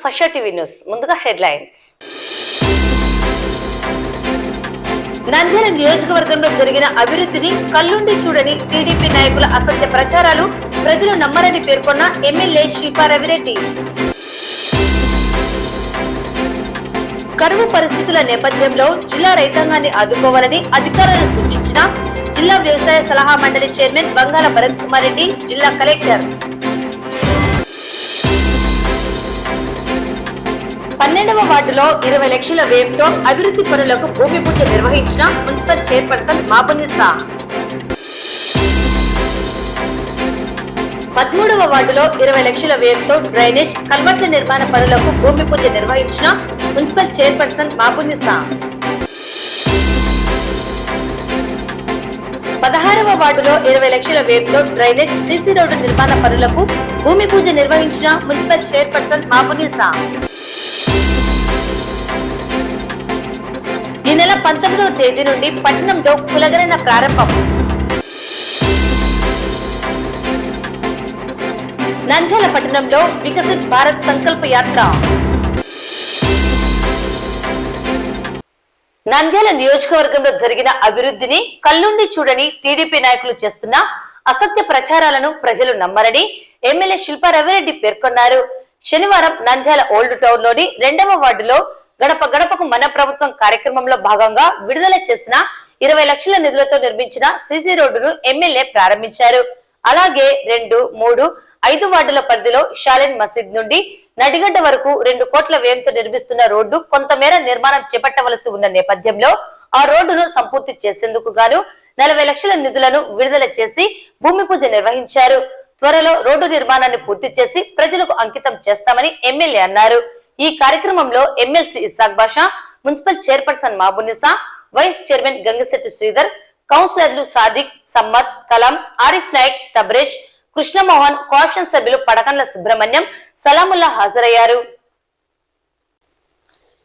స్పర్శ TV news ముందుగా headlines. Nandyal నియోజకవర్గంలో జరిగిన అభివృద్ధిని కళ్ళుండి చూడని టీడీపీ నాయకుల అసత్య ప్రచారాలు ప్రజలు నమ్మరని పేర్కొన్న ఎమ్మెల్యే శిల్పా రవిరెడ్డి. కరువు పరిస్థితుల నేపథ్యంలో జిల్లా రైతాంగాన్ని ఆదుకోవాలని అధికారులు సూచించిన జిల్లా వ్యవసాయ సలహా మండలి చైర్మన్ బంగాల భరత్ కుమార్ రెడ్డి, జిల్లా కలెక్టర్. 12వ వార్డులో 20 లక్షల వ్యయంతో అభివృద్ధి పనులకు భూమి పూజ నిర్వహించిన మున్సిపల్ చైర్పర్సన్ మాబునిసా. 13వ వార్డులో 20 లక్షల వ్యయంతో డ్రైనేజ్ కల్వర్ట్ల నిర్మాణ పనులకు భూమి పూజ నిర్వహించిన మున్సిపల్ చైర్పర్సన్ మాబునిసా. 16వ వార్డులో 20 లక్షల వ్యయంతో డ్రైనేజ్ సీసీ రోడ్డు నిర్మాణ పనులకు భూమి పూజ నిర్వహించిన మున్సిపల్ చైర్పర్సన్ మాబునిసా. ఈ నెల 19వ తేదీ నుండి పట్టణంలో కులగణన ప్రారంభం. నంద్యాల పట్టణంలో వికసిత్ భారత్ సంకల్ప యాత్ర. నంద్యాల నియోజకవర్గంలో జరిగిన అభివృద్ధిని కళ్ళుండి చూడని టీడీపీ నాయకులు చేస్తున్న అసత్య ప్రచారాలను ప్రజలు నమ్మరని ఎమ్మెల్యే శిల్పా రవిరెడ్డి పేర్కొన్నారు. శనివారం నంద్యాల ఓల్డ్ టౌన్ లోని 2వ వార్డులో గడప గడపకు మన ప్రభుత్వం కార్యక్రమంలో భాగంగా విడుదల చేసిన 20 లక్షల నిధులతో నిర్మించిన సీసీ రోడ్డును ఎమ్మెల్యే ప్రారంభించారు. అలాగే 2, 3, 5 వార్డుల పరిధిలో షాలిన్ మసీద్ నుండి నడిగడ్డ వరకు 2 కోట్ల వ్యయంతో నిర్మిస్తున్న రోడ్డు కొంతమేర నిర్మాణం చేపట్టవలసి ఉన్న నేపథ్యంలో ఆ రోడ్డును సంపూర్తి చేసేందుకు గాను 40 లక్షల నిధులను విడుదల చేసి భూమి పూజ నిర్వహించారు. త్వరలో రోడ్డు నిర్మాణాన్ని పూర్తి చేసి ప్రజలకు అంకితం చేస్తామని ఎమ్మెల్యే అన్నారు. ఈ కార్యక్రమంలో MLC Issak Basha, municipal chairperson Mabunisa, vice chairman Gangashetti Sridhar, కౌన్సిలర్లు సాదిక్, సమ్మత్, కలాం, ఆరిఫ్ నాయక్, తబ్రేష్, కృష్ణమోహన్, కోఆప్షన్ సభ్యులు పడకండ్ల సుబ్రహ్మణ్యం, సలాముల్లా హాజరయ్యారు.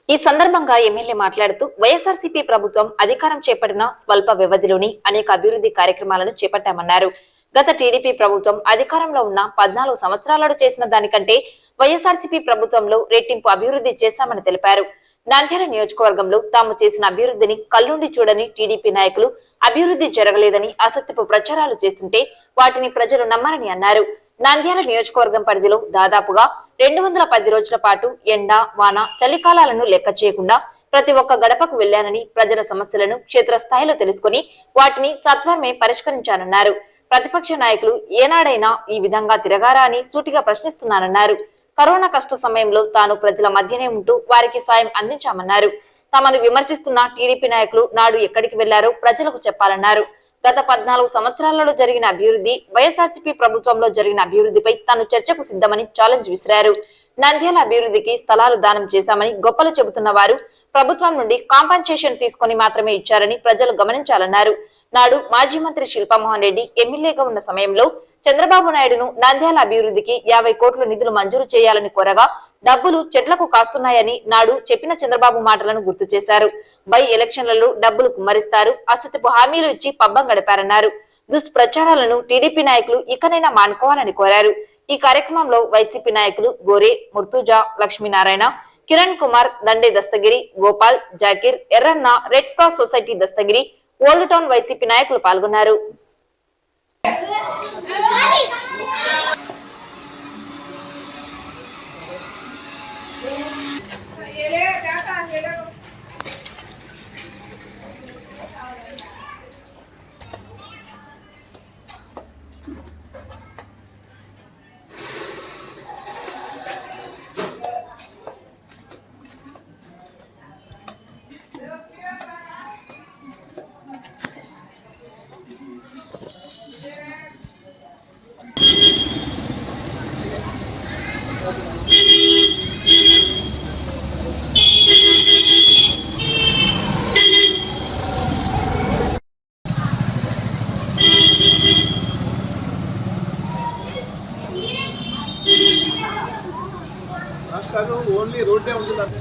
ఈ సందర్భంగా ఎమ్మెల్యే మాట్లాడుతూ వైఎస్ఆర్సీపీ ప్రభుత్వం అధికారం చేపట్టిన స్వల్ప వ్యవధిలోని అనేక అభివృద్ధి కార్యక్రమాలను చేపట్టామన్నారు. గత టీడీపీ ప్రభుత్వం అధికారంలో ఉన్న 14 సంవత్సరాలలో చేసిన దానికంటే వైఎస్ఆర్సీపీ ప్రభుత్వంలో రెట్టింపు అభివృద్ధి చేశామని తెలిపారు. నంద్యాల నియోజకవర్గంలో తాము చేసిన అభివృద్ధిని కళ్ళుండి చూడని టీడీపీ నాయకులు అభివృద్ధి జరగలేదని అసత్యపు ప్రచారాలు చేస్తుంటే వాటిని ప్రజలు నమ్మరని అన్నారు. నంద్యాల నియోజకవర్గం పరిధిలో దాదాపుగా 210 రోజుల పాటు ఎండ, వాన, చలికాలాలను లెక్క చేయకుండా ప్రతి ఒక్క గడపకు వెళ్లానని, ప్రజల సమస్యలను క్షేత్రస్థాయిలో తెలుసుకుని వాటిని సత్వరమే పరిష్కరించానన్నారు. ప్రతిపక్ష నాయకులు ఏనాడైనా ఈ విధంగా తిరగారా అని సూటిగా ప్రశ్నిస్తున్నానన్నారు. కరోనా కష్ట సమయంలో తాను ప్రజల మధ్యనే ఉంటూ వారికి సాయం అందించామన్నారు. తమను విమర్శిస్తున్న టీడీపీ నాయకులు నాడు ఎక్కడికి వెళ్లారో ప్రజలకు చెప్పాలన్నారు. గత 14 సంవత్సరాలలో జరిగిన అభివృద్ధి, వైఎస్ఆర్సీపీ ప్రభుత్వంలో జరిగిన అభివృద్ధిపై తాను చర్చకు సిద్ధమని ఛాలెంజ్ విసిరారు. నంద్యాల అభివృద్ధికి స్థలాలు దానం చేశామని గొప్పలు చెబుతున్న వారు ప్రభుత్వం నుండి కాంపన్సేషన్ తీసుకుని మాత్రమే ఇచ్చారని ప్రజలు గమనించాలన్నారు. నాడు మాజీ మంత్రి శిల్పామోహన్ రెడ్డి ఎమ్మెల్యేగా ఉన్న సమయంలో చంద్రబాబు నాయుడును నంద్యాల అభివృద్ధికి 50 కోట్ల నిధులు మంజూరు చేయాలని కోరగా డబ్బులు చెట్లకు కాస్తున్నాయని నాడు చెప్పిన చంద్రబాబు మాటలను గుర్తు చేశారు. బై ఎలక్షన్లలో డబ్బులు కుమ్మరిస్తారు, అసత్యపు హామీలు ఇచ్చి పబ్బం గడిపారన్నారు. దుష్ప్రచారాలను టీడీపీ నాయకులు ఇకనైనా మానుకోవాలని కోరారు. ఈ కార్యక్రమంలో వైసీపీ నాయకులు Gore, Murtuza, Lakshminarayana, Kiran Kumar, Dande Dastagiri, Gopal, Zakir, Yerranna, red cross society Dastagiri, old town YCP నాయకులు పాల్గొన్నారు. ఓన్లీ రోడ్డే ఉంటుంది.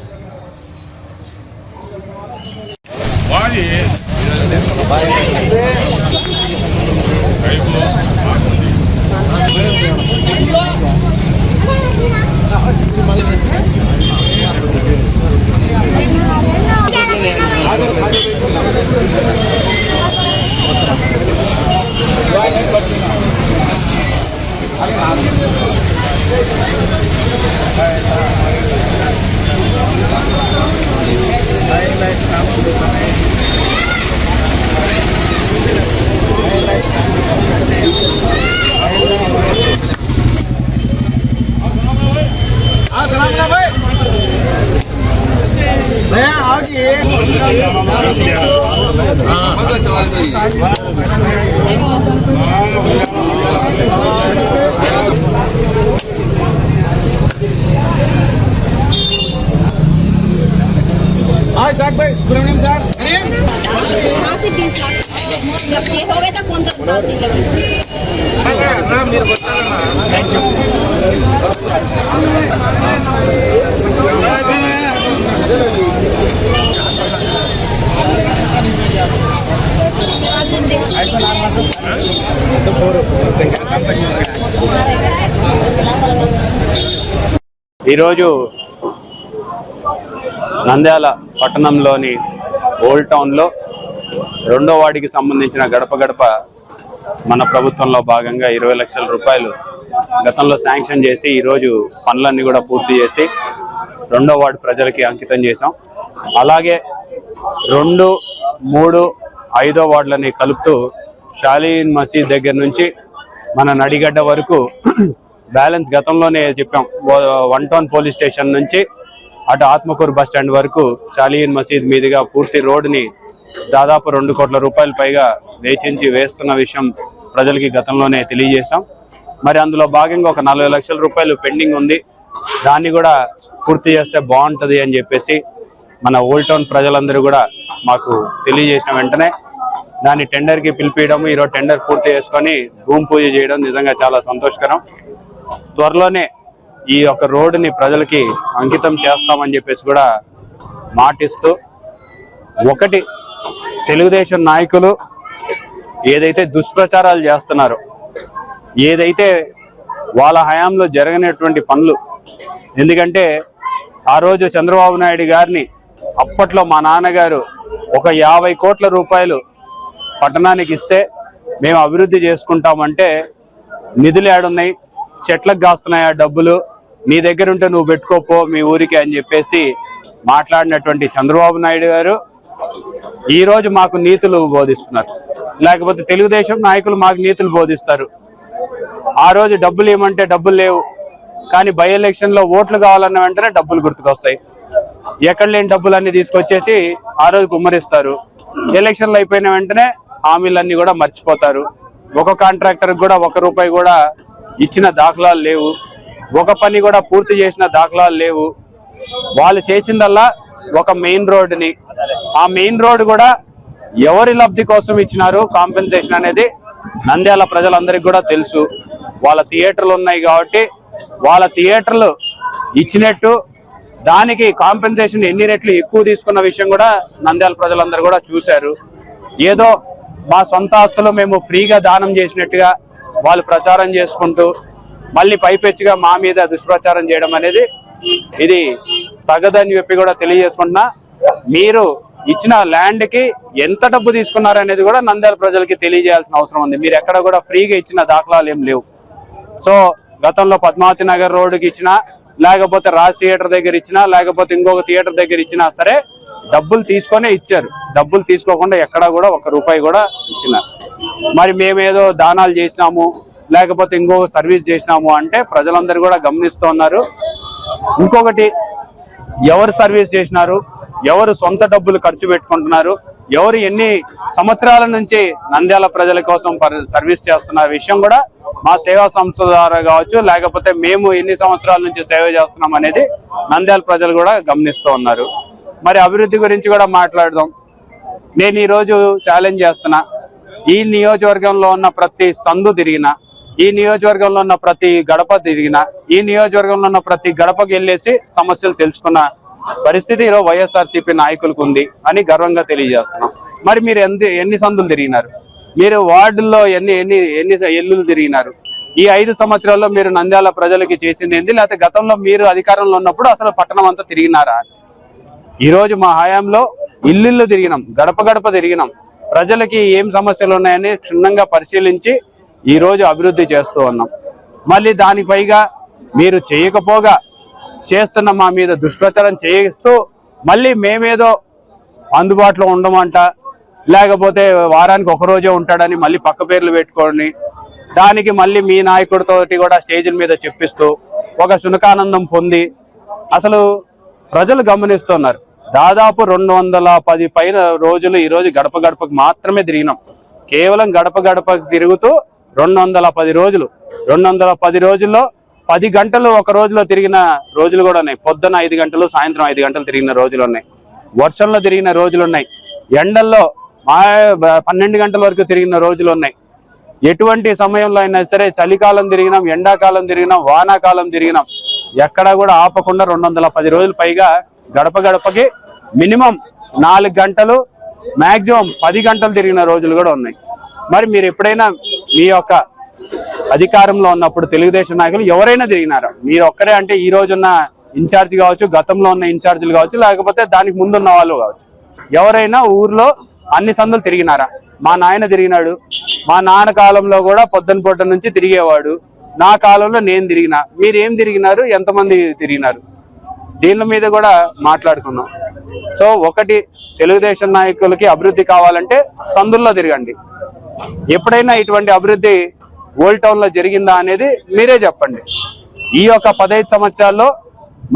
सर भाई गुड इवनिंग सर यहाँ से 20 लाख जब ये हो गया था कौन था थैंक यू ఈరోజు నంద్యాల పట్టణంలోని ఓల్డ్ టౌన్లో రెండో వార్డుకి సంబంధించిన గడప గడప మన ప్రభుత్వంలో భాగంగా 20 లక్షల రూపాయలు గతంలో శాంక్షన్ చేసి ఈరోజు పనులన్నీ కూడా పూర్తి చేసి రెండో వార్డు ప్రజలకి అంకితం చేశాం. అలాగే 2, 3, 5వ వార్డులని కలుపుతూ షాలీన్ మసీద్ దగ్గర నుంచి మన నడిగడ్డ వరకు బ్యాలెన్స్ గతంలోనే చెప్పాం. 1 టౌన్ పోలీస్ స్టేషన్ నుంచి అటు ఆత్మకూరు బస్ స్టాండ్ వరకు షాలీన్ మసీద్ మీదుగా పూర్తి రోడ్డుని దాదాపు 2 కోట్ల రూపాయలు పైగా వేచించి వేస్తున్న విషయం ప్రజలకి గతంలోనే తెలియజేశాం. మరి అందులో భాగంగా ఒక 40 లక్షల రూపాయలు పెండింగ్ ఉంది. దాన్ని కూడా పూర్తి చేస్తే బాగుంటుంది అని చెప్పేసి మన ఓల్డ్ టౌన్ ప్రజలందరూ కూడా మాకు తెలియజేసిన వెంటనే దాన్ని టెండర్కి పిలిపించడం, ఈరోజు టెండర్ పూర్తి చేసుకొని భూమి పూజ చేయడం నిజంగా చాలా సంతోషకరం. త్వరలోనే ఈ యొక్క రోడ్డుని ప్రజలకి అంకితం చేస్తామని చెప్పేసి కూడా మాటిస్తూ, ఒకటి తెలుగుదేశం నాయకులు ఏదైతే దుష్ప్రచారాలు చేస్తున్నారో, ఏదైతే వాళ్ళ హయాంలో జరగనటువంటి పనులు, ఎందుకంటే ఆ రోజు చంద్రబాబు నాయుడు గారిని అప్పట్లో మా నాన్నగారు ఒక 50 కోట్ల రూపాయలు పట్టణానికి ఇస్తే మేము అభివృద్ధి చేసుకుంటామంటే నిధులు ఏడున్నాయి, చెట్లకు కాస్తున్నాయి ఆ డబ్బులు, నీ దగ్గర ఉంటే నువ్వు పెట్టుకోపో మీ ఊరికి అని చెప్పేసి మాట్లాడినటువంటి చంద్రబాబు నాయుడు గారు ఈరోజు మాకు నీతులు బోధిస్తున్నారు. లేకపోతే తెలుగుదేశం నాయకులు మాకు నీతులు బోధిస్తారు. ఆ రోజు డబ్బులు ఏమంటే డబ్బులు లేవు, కానీ బై ఎలక్షన్లో ఓట్లు కావాలన్న వెంటనే డబ్బులు గుర్తుకొస్తాయి. ఎక్కడ లేని డబ్బులన్నీ తీసుకొచ్చేసి ఆ రోజు కుమ్మరిస్తారు. ఎలక్షన్లు అయిపోయిన వెంటనే హామీలన్నీ కూడా మర్చిపోతారు. ఒక కాంట్రాక్టర్కి కూడా 1 రూపాయి కూడా ఇచ్చిన దాఖలాలు లేవు, ఒక పని కూడా పూర్తి చేసిన దాఖలాలు లేవు. వాళ్ళు చేసిందల్లా ఒక మెయిన్ రోడ్డుని, ఆ మెయిన్ రోడ్డు కూడా ఎవరి లబ్ధి కోసం ఇచ్చినారు కాంపెన్సేషన్ అనేది నంద్యాల ప్రజలందరికీ కూడా తెలుసు. వాళ్ళ థియేటర్లు ఉన్నాయి కాబట్టి వాళ్ళ థియేటర్లు ఇచ్చినట్టు దానికి కాంపెన్సేషన్ ఎన్ని రెట్లు ఎక్కువ తీసుకున్న విషయం కూడా నంద్యాల ప్రజలందరూ కూడా చూశారు. ఏదో మా సొంత ఆస్తులు మేము ఫ్రీగా దానం చేసినట్టుగా వాళ్ళు ప్రచారం చేసుకుంటూ మళ్ళీ పైపెచ్చిగా మా మీద దుష్ప్రచారం చేయడం అనేది ఇది తగదని చెప్పి కూడా తెలియజేసుకుంటున్నా. మీరు ఇచ్చిన ల్యాండ్కి ఎంత డబ్బు తీసుకున్నారనేది కూడా నంద్యాల ప్రజలకి తెలియజేయాల్సిన అవసరం ఉంది. మీరు ఎక్కడ కూడా ఫ్రీగా ఇచ్చిన దాఖలాలు ఏం లేవు. సో గతంలో పద్మావతి నగర్ రోడ్డుకి ఇచ్చినా, లేకపోతే రాజ్ థియేటర్ దగ్గర ఇచ్చినా, లేకపోతే ఇంకొక థియేటర్ దగ్గర ఇచ్చినా సరే డబ్బులు తీసుకొనే ఇచ్చారు. డబ్బులు తీసుకోకుండా ఎక్కడా కూడా 1 రూపాయి కూడా ఇచ్చినారు. మరి మేమేదో దానాలు చేసినాము, లేకపోతే ఇంకొక సర్వీస్ చేసినాము అంటే ప్రజలందరూ కూడా గమనిస్తూ ఉన్నారు. ఇంకొకటి, ఎవరు సర్వీస్ చేసినారు, ఎవరు సొంత డబ్బులు ఖర్చు పెట్టుకుంటున్నారు, ఎవరు ఎన్ని సంవత్సరాల నుంచి నంద్యాల ప్రజల కోసం సర్వీస్ చేస్తున్న విషయం కూడా మా సేవా సంస్థ ద్వారా కావచ్చు, లేకపోతే మేము ఎన్ని సంవత్సరాల నుంచి సేవ చేస్తున్నాం అనేది నంద్యాల ప్రజలు కూడా గమనిస్తూ ఉన్నారు. మరి అభివృద్ధి గురించి కూడా మాట్లాడదాం. నేను ఈరోజు ఛాలెంజ్ చేస్తున్నా, ఈ నియోజకవర్గంలో ఉన్న ప్రతి సందు తిరిగినా, ఈ నియోజకవర్గంలో ఉన్న ప్రతి గడప తిరిగినా, ఈ నియోజకవర్గంలో ఉన్న ప్రతి గడపకి వెళ్ళేసి సమస్యలు తెలుసుకున్న పరిస్థితి ఈరోజు వైఎస్ఆర్సీపీ నాయకులకు ఉంది అని గర్వంగా తెలియజేస్తున్నాం. మరి మీరు ఎన్ని సందులు తిరిగినారు, మీరు వార్డుల్లో ఎన్ని ఇల్లులు తిరిగినారు, ఈ 5 సంవత్సరాల్లో మీరు నంద్యాల ప్రజలకి చేసింది ఏంది, లేకపోతే గతంలో మీరు అధికారంలో ఉన్నప్పుడు అసలు పట్టణం అంతా తిరిగినారా? ఈరోజు మా హయాంలో ఇల్లు తిరిగినాం, గడప గడప తిరిగినాం, ప్రజలకి ఏం సమస్యలు ఉన్నాయని క్షుణ్ణంగా పరిశీలించి ఈ రోజు అభివృద్ధి చేస్తూ ఉన్నాం. మళ్ళీ దానికి పైగా మీరు చేయకపోగా చేస్తున్న మా మీద దుష్ప్రచారం చేయిస్తూ మళ్ళీ మేమేదో అందుబాటులో ఉండమంట, లేకపోతే వారానికి ఒక రోజే ఉంటాడని మళ్ళీ పక్క పేర్లు పెట్టుకొని దానికి మళ్ళీ మీ నాయకుడితోటి కూడా స్టేజ్ల మీద చెప్పిస్తూ ఒక శునకానందం పొంది అసలు ప్రజలు గమనిస్తున్నారు. దాదాపు 210 పైన రోజులు ఈరోజు గడప గడపకు మాత్రమే తిరిగినాం. కేవలం గడప గడపకు తిరుగుతూ 210 రోజులు, 210 రోజుల్లో 10 గంటలు ఒక రోజులో తిరిగిన రోజులు కూడా ఉన్నాయి. పొద్దున 5 గంటలు, సాయంత్రం 5 గంటలు తిరిగిన రోజులు ఉన్నాయి. వర్షంలో తిరిగిన రోజులు ఉన్నాయి. ఎండల్లో 12 గంటల వరకు తిరిగిన రోజులు ఉన్నాయి. ఎటువంటి సమయంలో అయినా సరే చలికాలం తిరిగినాం, ఎండాకాలం తిరిగినాం, వానాకాలం తిరిగినాం. ఎక్కడా కూడా ఆపకుండా 210 రోజులు పైగా గడప గడపకి మినిమం 4 గంటలు, మాక్సిమం 10 గంటలు తిరిగిన రోజులు కూడా ఉన్నాయి. మరి మీరు ఎప్పుడైనా మీ యొక్క అధికారంలో ఉన్నప్పుడు తెలుగుదేశం నాయకులు ఎవరైనా తిరిగినారా? మీరు ఒక్కరే అంటే ఈ రోజున్న ఇన్ఛార్జ్ కావచ్చు, గతంలో ఉన్న ఇన్ఛార్జీలు కావచ్చు, లేకపోతే దానికి ముందున్న వాళ్ళు కావచ్చు, ఎవరైనా ఊర్లో అన్ని సందులు తిరిగినారా? మా నాయన తిరిగినాడు, మా నాన్న కాలంలో కూడా పొద్దున నుంచి తిరిగేవాడు, నా కాలంలో నేను తిరిగినా. మీరేం తిరిగినారు, ఎంతమంది తిరిగినారు? దీని మీద కూడా మాట్లాడుకున్నాం. సో ఒకటి, తెలుగుదేశం నాయకులకి అభివృద్ధి కావాలంటే సందుల్లో తిరగండి. ఎప్పుడైనా ఇటువంటి అభివృద్ధి ఓల్డ్ టౌన్ లో జరిగిందా అనేది మీరే చెప్పండి. ఈ యొక్క 15 సంవత్సరాల్లో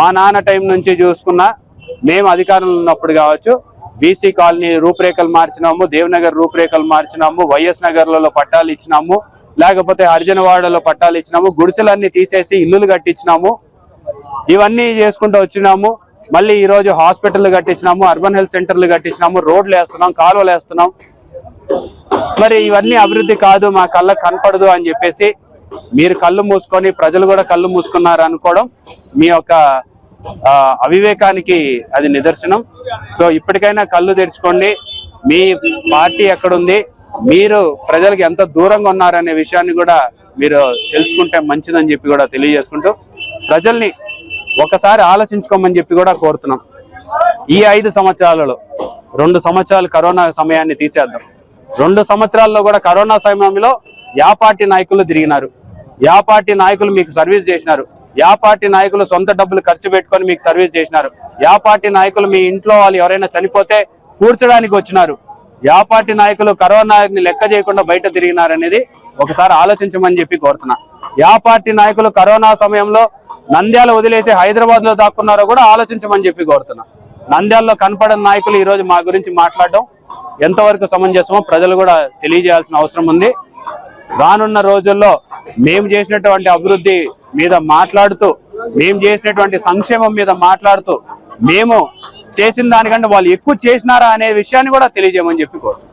మా నాన్న టైం నుంచి చూసుకున్నా, మేము అధికారంలో ఉన్నప్పుడు కావచ్చు, బీసీ కాలనీ రూపురేఖలు మార్చినాము, దేవనగర్ రూపురేఖలు మార్చినాము, వైఎస్ నగర్లలో పట్టాలు ఇచ్చినాము, లేకపోతే హరిజనవాడలో పట్టాలు ఇచ్చినాము, గుడిసెలన్నీ తీసేసి ఇల్లులు కట్టించినాము. ఇవన్నీ చేసుకుంటూ వచ్చినాము. మళ్ళీ ఈ రోజు హాస్పిటల్ కట్టించినాము, అర్బన్ హెల్త్ సెంటర్లు కట్టించినాము, రోడ్లు వేస్తున్నాం, కాలువలు వేస్తున్నాం. మరి ఇవన్నీ అభివృద్ధి కాదు, మా కళ్ళకు కనపడదు అని చెప్పేసి మీరు కళ్ళు మూసుకొని, ప్రజలు కూడా కళ్ళు మూసుకున్నారు అనుకోవడం మీ యొక్క అవివేకానికి అది నిదర్శనం. సో ఇప్పటికైనా కళ్ళు తెరుచుకోండి. మీ పార్టీ ఎక్కడుంది, మీరు ప్రజలకు ఎంత దూరంగా ఉన్నారనే విషయాన్ని కూడా మీరు తెలుసుకుంటే మంచిదని చెప్పి కూడా తెలియజేసుకుంటూ ప్రజల్ని ఒకసారి ఆలోచించుకోమని చెప్పి కూడా కోరుతున్నాం. ఈ 5 సంవత్సరాలలో 2 సంవత్సరాలు కరోనా సమయాన్ని తీసేద్దాం. 2 సంవత్సరాల్లో కూడా కరోనా సమయంలో యా పార్టీ నాయకులు తిరిగినారు, యా పార్టీ నాయకులు మీకు సర్వీస్ చేసినారు, యా పార్టీ నాయకులు సొంత డబ్బులు ఖర్చు పెట్టుకొని మీకు సర్వీస్ చేసినారు, యా పార్టీ నాయకులు మీ ఇంట్లో వాళ్ళు ఎవరైనా చనిపోతే కూర్చడానికి వచ్చినారు, యా పార్టీ నాయకులు కరోనాని లెక్క చేయకుండా బయట తిరిగినారనేది ఒకసారి ఆలోచించమని చెప్పి కోరుతున్నా. యా పార్టీ నాయకులు కరోనా సమయంలో నంద్యాల వదిలేసి హైదరాబాద్ లో దాక్కున్నారో కూడా ఆలోచించమని చెప్పి కోరుతున్నా. నంద్యాలలో కనపడని నాయకులు ఈ రోజు మా గురించి మాట్లాడడం ఎంతవరకు సమంజసమో ప్రజలు కూడా తెలియజేయాల్సిన అవసరం ఉంది. రానున్న రోజుల్లో మేము చేసినటువంటి అభివృద్ధి మీద మాట్లాడుతూ, మేము చేసినటువంటి సంక్షేమం మీద మాట్లాడుతూ, మేము చేసిన దానికంటే వాళ్ళు ఎక్కువ చేసినారా అనే విషయాన్ని కూడా తెలియజేయమని చెప్పి కోరుతున్నాం.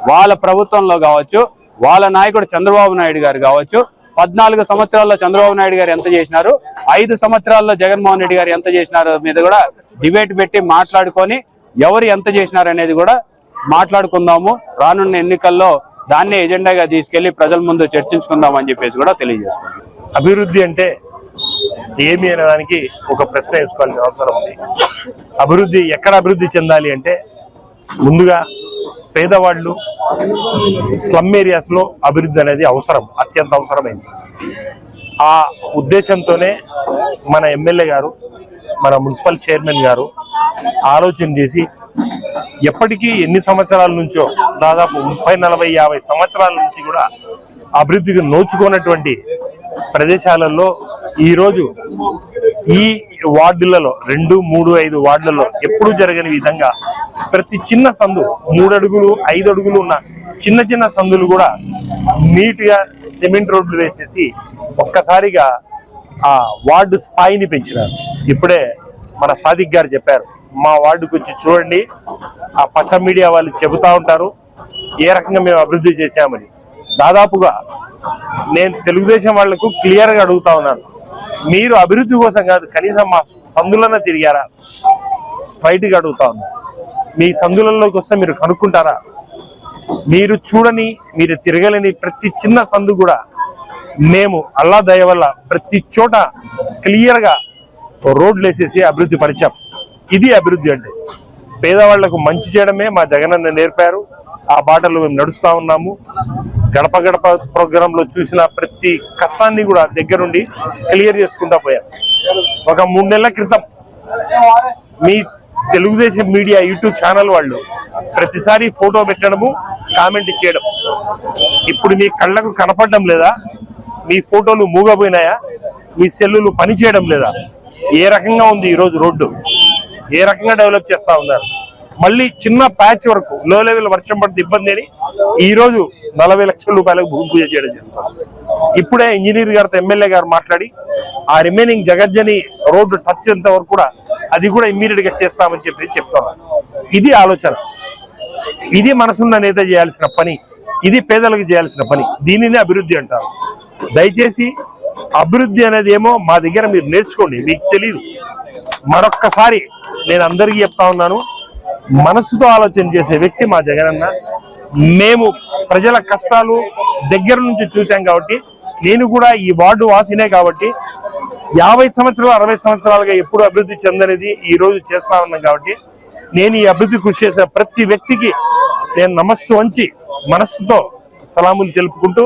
వాళ్ళ ప్రభుత్వంలో కావచ్చు, వాళ్ళ నాయకుడు చంద్రబాబు నాయుడు గారు కావచ్చు, 14 సంవత్సరాల్లో చంద్రబాబు నాయుడు గారు ఎంత చేసినారు, 5 సంవత్సరాల్లో జగన్మోహన్ రెడ్డి గారు ఎంత చేసినారు మీద కూడా డిబేట్ పెట్టి మాట్లాడుకొని ఎవరు ఎంత చేసినారు అనేది కూడా మాట్లాడుకుందాము. రానున్న ఎన్నికల్లో దాన్నే ఎజెండాగా తీసుకెళ్లి ప్రజల ముందు చర్చించుకుందాం అని చెప్పేసి కూడా తెలియజేసుకుంటాం. అభివృద్ధి అంటే ఏమి అనేదానికి ఒక ప్రశ్న వేసుకోవాల్సిన అవసరం ఉంది. అభివృద్ధి ఎక్కడ అభివృద్ధి చెందాలి అంటే ముందుగా పేదవాళ్ళు, స్లమ్ ఏరియాస్ లో అభివృద్ధి అనేది అవసరం, అత్యంత అవసరమైంది. ఆ ఉద్దేశంతోనే మన ఎమ్మెల్యే గారు, మన మున్సిపల్ చైర్మన్ గారు ఆలోచన చేసి ఎప్పటికీ ఎన్ని సంవత్సరాల నుంచో, దాదాపు 30, 40, 50 సంవత్సరాల నుంచి కూడా అభివృద్ధికి నోచుకున్నటువంటి ప్రదేశాలలో ఈరోజు ఈ వార్డులలో 2, 3, 5 వార్డులలో ఎప్పుడు జరగని విధంగా ప్రతి చిన్న సందు 3 అడుగులు 5 అడుగులు ఉన్న చిన్న చిన్న సందులు కూడా నీట్ గా సిమెంట్ రోడ్లు వేసేసి ఒక్కసారిగా ఆ వార్డు స్థాయిని పెంచినారు. ఇప్పుడే మన సాదిక్ గారు చెప్పారు, మా వార్డుకు వచ్చి చూడండి, ఆ పచ్చ మీడియా వాళ్ళు చెబుతా ఉంటారు ఏ రకంగా మేము అభివృద్ధి చేశామని. దాదాపుగా నేను తెలుగుదేశం వాళ్లకు క్లియర్ గా అడుగుతా ఉన్నాను, మీరు అభివృద్ధి కోసం కాదు, కనీసం మా సందులన్నా తిరిగారా? స్ట్రైట్ గా అడుగుతా ఉన్నాను. మీ సందులలోకి వస్తే మీరు కనుక్కుంటారా? మీరు చూడని, మీరు తిరగలేని ప్రతి చిన్న సందు కూడా మేము అల్లా దయ వల్ల ప్రతి చోట క్లియర్ గా రోడ్లు వేసేసి అభివృద్ధి పరిచాం. ఇది అభివృద్ధి అంటే. పేదవాళ్లకు మంచి చేయడమే మా జగనన్న నేర్పారు. ఆ బాటలో మేము నడుస్తా ఉన్నాము. గడప గడప ప్రోగ్రామ్ లో చూసిన ప్రతి కష్టాన్ని కూడా దగ్గరుండి క్లియర్ చేసుకుంటా పోయాం. ఒక 3 నెలల క్రితం మీ తెలుగుదేశం మీడియా యూట్యూబ్ ఛానల్ వాళ్ళు ప్రతిసారి ఫోటో పెట్టడము, కామెంట్ చేయడం. ఇప్పుడు మీ కళ్ళకు కనపడడం లేదా? మీ ఫోటోలు మూగపోయినాయా? మీ సెల్లులు పని చేయడం లేదా? ఏ రకంగా ఉంది ఈరోజు రోడ్డు? ఏ రకంగా డెవలప్ చేస్తా ఉన్నారు? మళ్ళీ చిన్న ప్యాచ్ వరకు లో లెవెల్ వర్షం పడితే ఇబ్బంది అని ఈ రోజు 40 లక్షల రూపాయలకు భూమి పూజ చేయడం జరుగుతుంది. ఇప్పుడే ఇంజనీర్ గారితో ఎమ్మెల్యే గారు మాట్లాడి ఆ రిమైనింగ్ జగజ్జని రోడ్డు టచ్ ఎంత వరకు కూడా అది కూడా ఇమ్మీడియట్ గా చేస్తామని చెప్తున్నారు. ఇది ఆలోచన, ఇది మనసున్న నేత చేయాల్సిన పని, ఇది పేదలకు చేయాల్సిన పని. దీనిని అభివృద్ధి అంటారు. దయచేసి అభివృద్ధి అనేది ఏమో మా దగ్గర మీరు నేర్చుకోండి, మీకు తెలియదు. మరొక్కసారి నేను అందరికీ చెప్తా ఉన్నాను, మనసుతో ఆలోచన చేసే వ్యక్తి మా జగనన్న. మేము ప్రజల కష్టాలు దగ్గర నుంచి చూసాం కాబట్టి, నేను కూడా ఈ వార్డు వాసినే కాబట్టి 50 సంవత్సరాలు 60 సంవత్సరాలుగా ఎప్పుడు అభివృద్ధి చెందనేది ఈ రోజు చేస్తా ఉన్నాం కాబట్టి, నేను ఈ అభివృద్ధి కృషి చేసిన ప్రతి వ్యక్తికి నేను నమస్సు వంచి మనస్సుతో సలాములు తెలుపుకుంటూ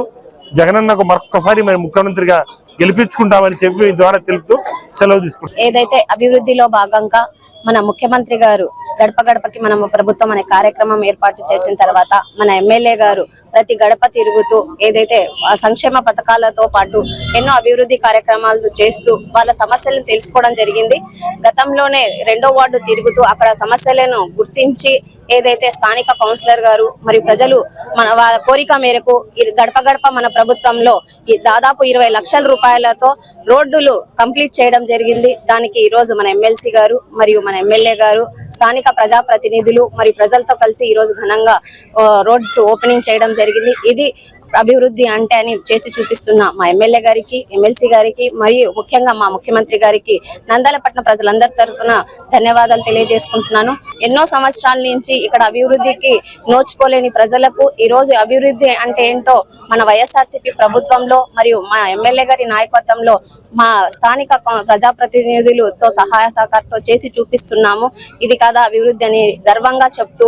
జగనన్నకు మరొక్కసారి మేము ముఖ్యమంత్రిగా గెలిపించుకుంటామని చెప్పి మీ ద్వారా తెలుపుతూ సెలవు తీసుకుంటాం. ఏదైతే అభివృద్ధిలో భాగంగా మన ముఖ్యమంత్రి గారు గడప గడపకి మన ప్రభుత్వం అనే కార్యక్రమం ఏర్పాటు చేసిన తర్వాత మన ఎమ్మెల్యే గారు ప్రతి గడప తిరుగుతూ ఏదైతే సంక్షేమ పథకాలతో పాటు ఎన్నో అభివృద్ధి కార్యక్రమాలు చేస్తూ వాళ్ళ సమస్యలను తెలుసుకోవడం జరిగింది. గతంలోనే 2వ వార్డు తిరుగుతూ అక్కడ సమస్యలను గుర్తించి ఏదైతే స్థానిక కౌన్సిలర్ గారు మరియు ప్రజలు మన వాళ్ళ కోరిక మేరకు గడప గడప మన ప్రభుత్వంలో దాదాపు 20 లక్షల రూపాయలతో రోడ్డులు కంప్లీట్ చేయడం జరిగింది. దానికి ఈ రోజు మన ఎమ్మెల్సీ గారు మరియు మన ఎమ్మెల్యే గారు స్థానిక ప్రజాప్రతినిధులు మరియు ప్రజలతో కలిసి ఈ రోజు ఘనంగా రోడ్స్ ఓపెనింగ్ చేయడం జరిగింది. ఇది అభివృద్ధి అంటే అని చేసి చూపిస్తున్న మా ఎమ్మెల్యే గారికి, ఎమ్మెల్సీ గారికి మరియు ముఖ్యంగా మా ముఖ్యమంత్రి గారికి నంద్యాలపట్నం ప్రజలందరి తరఫున ధన్యవాదాలు తెలియజేసుకుంటున్నాను. ఎన్నో సంవత్సరాల నుంచి ఇక్కడ అభివృద్ధికి నోచుకోలేని ప్రజలకు ఈ రోజు అభివృద్ధి అంటే ఏంటో మన వైఎస్ఆర్సీపీ ప్రభుత్వంలో మరియు మా ఎమ్మెల్యే గారి నాయకత్వంలో మా స్థానిక ప్రజాప్రతినిధులతో సహాయ సహకారంతో చేసి చూపిస్తున్నాము. ఇది కాదా అభివృద్ధి అని గర్వంగా చెప్తూ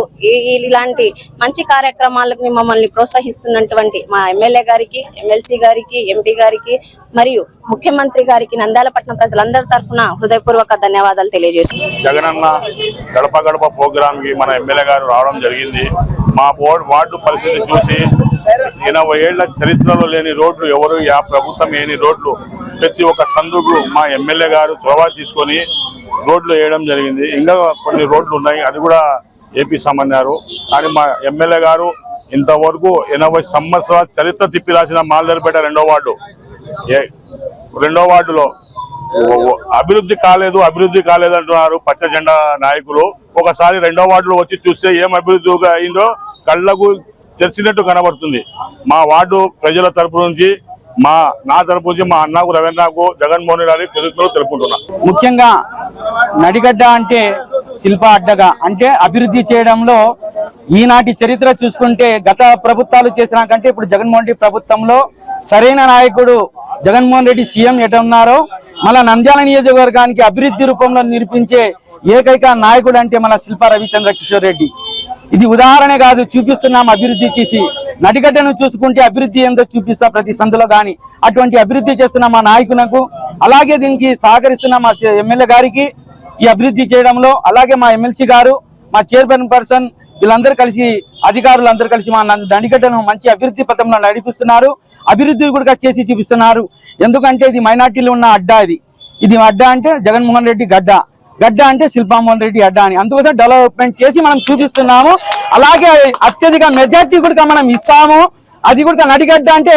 ఇలాంటి మంచి కార్యక్రమాలకు మమ్మల్ని ప్రోత్సహిస్తున్నటువంటి మా ఎమ్మెల్యే గారికి, ఎమ్మెల్సీ గారికి, ఎంపీ గారికి మరియు ముఖ్యమంత్రి గారికి నంద్యాలపట్నం ప్రజలందరి తరఫున హృదయపూర్వక ధన్యవాదాలు తెలియజేస్తున్నాను. జగనన్న గడప గడప ప్రోగ్రామ్ కి మన ఎమ్మెల్యే గారు రావడం జరిగింది. మా వార్డు పరిస్థితి చూసి 80 ఏళ్ల చరిత్రలో లేని రోడ్లు ఎవరు ప్రభుత్వం లేని రోడ్లు ప్రతి ఒక్క సందుకు మా ఎమ్మెల్యే గారు చొరవ తీసుకొని రోడ్లు వేయడం జరిగింది. ఇంకా కొన్ని రోడ్లు ఉన్నాయి, అది కూడా ఏపీ సమన్నారు. కానీ మా ఎమ్మెల్యే గారు ఇంతవరకు 80 సంవత్సరాల చరిత్ర తిప్పి రాసిన మాల్దరిపేట 2వ వార్డులో అభివృద్ధి కాలేదు అంటున్నారు పచ్చ జెండా నాయకులు. ఒకసారి 2వ వార్డులో వచ్చి చూస్తే ఏం అభివృద్ధి అయిందో కళ్ళకు తెలిసినట్టు కనబడుతుంది. మా వార్డు ప్రజల తరపు నుంచి నా తరపు నుంచి మా అన్నకు రవీంద్రకు జగన్మోహన్ రెడ్డి తెలుపుకుంటున్నా. ముఖ్యంగా నడిగడ్డ అంటే శిల్ప అడ్డగా అంటే అభివృద్ధి చేయడంలో ఈనాటి చరిత్ర చూసుకుంటే గత ప్రభుత్వాలు చేసిన కంటే ఇప్పుడు జగన్మోహన్ రెడ్డి ప్రభుత్వంలో సరైన నాయకుడు జగన్మోహన్ రెడ్డి సీఎం ఎట ఉన్నారో మన నంద్యాల నియోజకవర్గానికి అభివృద్ధి రూపంలో నిరూపించే ఏకైక నాయకుడు అంటే మన శిల్ప రవిచంద్ర కిషోర్ రెడ్డి. ఇది ఉదాహరణ కాదు, చూపిస్తున్నాం అభివృద్ధి చేసి. నడిగడ్డను చూసుకుంటే అభివృద్ధి ఏందో చూపిస్తా ప్రతి సందులో కానీ అటువంటి అభివృద్ధి చేస్తున్న మా నాయకులకు, అలాగే దీనికి సహకరిస్తున్న మా ఎమ్మెల్యే గారికి ఈ అభివృద్ధి చేయడంలో, అలాగే మా ఎమ్మెల్సీ గారు, మా చైర్పర్సన్ వీళ్ళందరూ కలిసి అధికారులందరూ కలిసి మా నడిగడ్డను మంచి అభివృద్ధి పథంలో నడిపిస్తున్నారు. అభివృద్ధి కూడా చేసి చూపిస్తున్నారు. ఎందుకంటే ఇది మైనార్టీలో ఉన్న అడ్డా. ఇది అడ్డా అంటే జగన్మోహన్ రెడ్డి గడ్డ అంటే శిల్పామోహన్ రెడ్డి అడ్డా అని. అందుకోసం డెవలప్మెంట్ చేసి మనం చూపిస్తున్నాము. అలాగే అత్యధిక మెజార్టీ కూడా మనం ఇస్తాము. అది కూడా నడిగడ్డ అంటే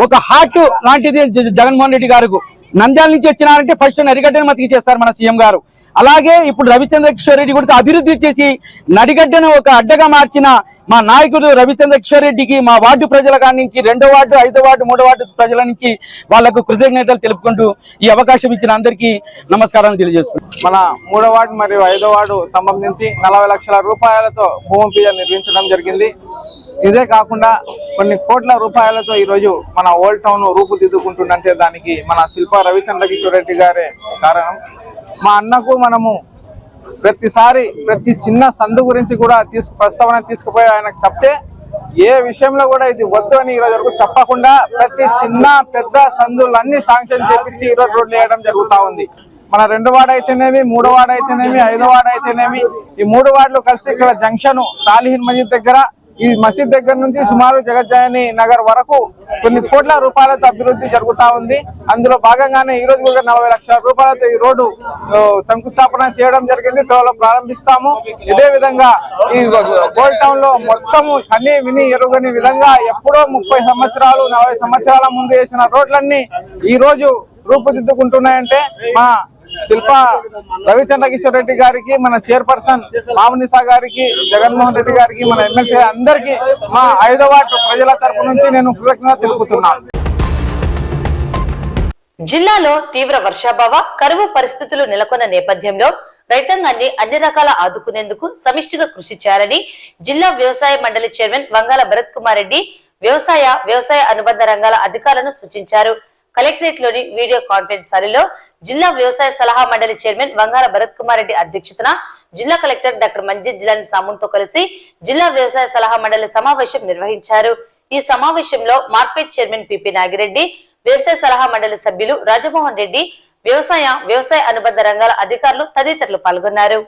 ఒక హార్ట్ లాంటిది జగన్మోహన్ రెడ్డి గారు. నంద్యాల నుంచి వచ్చినారంటే ఫస్ట్ నడిగడ్డను మతికి చేస్తారు మన సీఎం గారు. అలాగే ఇప్పుడు రవిచంద్ర కిషోర్ రెడ్డి కూడా అభివృద్ధి చేసి నడిగడ్డను ఒక అడ్డగా మార్చిన మా నాయకుడు రవిచంద్ర కిషోర్ రెడ్డికి మా వార్డు ప్రజల కాడి నుంచి 2వ వార్డు, 5వ వార్డు, 3వ వార్డు ప్రజల నుంచి వాళ్లకు కృతజ్ఞతలు తెలుపుకుంటూ ఈ అవకాశం ఇచ్చిన అందరికీ నమస్కారాలు తెలియజేసుకుంటాం. మన 3వ వార్డు మరియు 5వ వార్డు సంబంధించి 40 లక్షల రూపాయలతో భూమి పూజ నిర్వహించడం జరిగింది. ఇదే కాకుండా కొన్ని కోట్ల రూపాయలతో ఈరోజు మన ఓల్డ్ టౌన్ రూపుదిద్దుకుంటుందంటే దానికి మన శిల్ప రవిచంద్ర కిషోర్ రెడ్డి గారే కారణం. మా అన్నకు మనము ప్రతిసారి ప్రతి చిన్న సందు గురించి కూడా ప్రస్తావన తీసుకుపోయి ఆయనకు చెప్తే ఏ విషయంలో కూడా ఇది వద్దు అని ఈ రోజు వరకు చెప్పకుండా ప్రతి చిన్న పెద్ద సందులన్నీ శాంక్షన్ చేపించి ఈ రోజు రోడ్లు వేయడం జరుగుతా ఉంది. మన 2 వార్డు అయితేనేమి, 3 వార్డు అయితేనేమి, 5 వార్డు అయితేనేమి, ఈ 3 వార్డులు కలిసి ఇక్కడ జంక్షన్ సాలిహిన్ మసీద్ దగ్గర, ఈ మసీద్ దగ్గర నుంచి సుమారు జగజ్జాయని నగర్ వరకు కొన్ని కోట్ల రూపాయలతో అభివృద్ధి జరుగుతా ఉంది. అందులో భాగంగానే ఈ రోజు కూడా 40 లక్షల రూపాయలతో ఈ రోడ్డు శంకుస్థాపన చేయడం జరిగింది. త్వరలో ప్రారంభిస్తాము. ఇదే విధంగా ఈ ఓల్డ్ టౌన్ లో మొత్తము అన్ని విని ఎరుగని విధంగా ఎప్పుడో 30 సంవత్సరాలు 40 సంవత్సరాల ముందు వేసిన రోడ్లన్నీ ఈ రోజు రూపుదిద్దుకుంటున్నాయంటే మా శిల్ప రవిచంద్ర కిషోర్ రెడ్డి గారికి, మన చైర్పర్సన్ మామునిసా గారికి, జగన్మోహన్ రెడ్డి గారికి, మన ఎమ్మెల్సీ అందరికీ మా 5వ వార్డు ప్రజల తరపు నుంచి నేను కృతజ్ఞత తెలుపుతున్నాను. జిల్లాలో తీవ్ర వర్షాభావ కరువు పరిస్థితులు నెలకొన్న నేపథ్యంలో రైతాంగాన్ని అన్ని రకాల ఆదుకునేందుకు సమిష్టిగా కృషి చేయాలని జిల్లా వ్యవసాయ మండలి చైర్మన్ వంగాల భరత్ కుమార్ రెడ్డి వ్యవసాయ అనుబంధ రంగాల అధికారులను సూచించారు. కలెక్టరేట్ లోని వీడియో కాన్ఫరెన్స్ హాల్లో జిల్లా వ్యవసాయ సలహా మండలి చైర్మన్ వంగాల భరత్ కుమార్ రెడ్డి అధ్యక్షతన జిల్లా కలెక్టర్ డాక్టర్ మంజిత్ జిలాని సామున్తో కలిసి జిల్లా వ్యవసాయ సలహా మండలి సమావేశం నిర్వహించారు. ఈ సమావేశంలో మార్కెట్ చైర్మన్ పిపి నాగిరెడ్డి, వ్యవసాయ సలహా మండలి సభ్యులు రాజమోహన్ రెడ్డి, వ్యవసాయ అనుబంధ రంగాల అధికారులు తదితరులు పాల్గొన్నారు.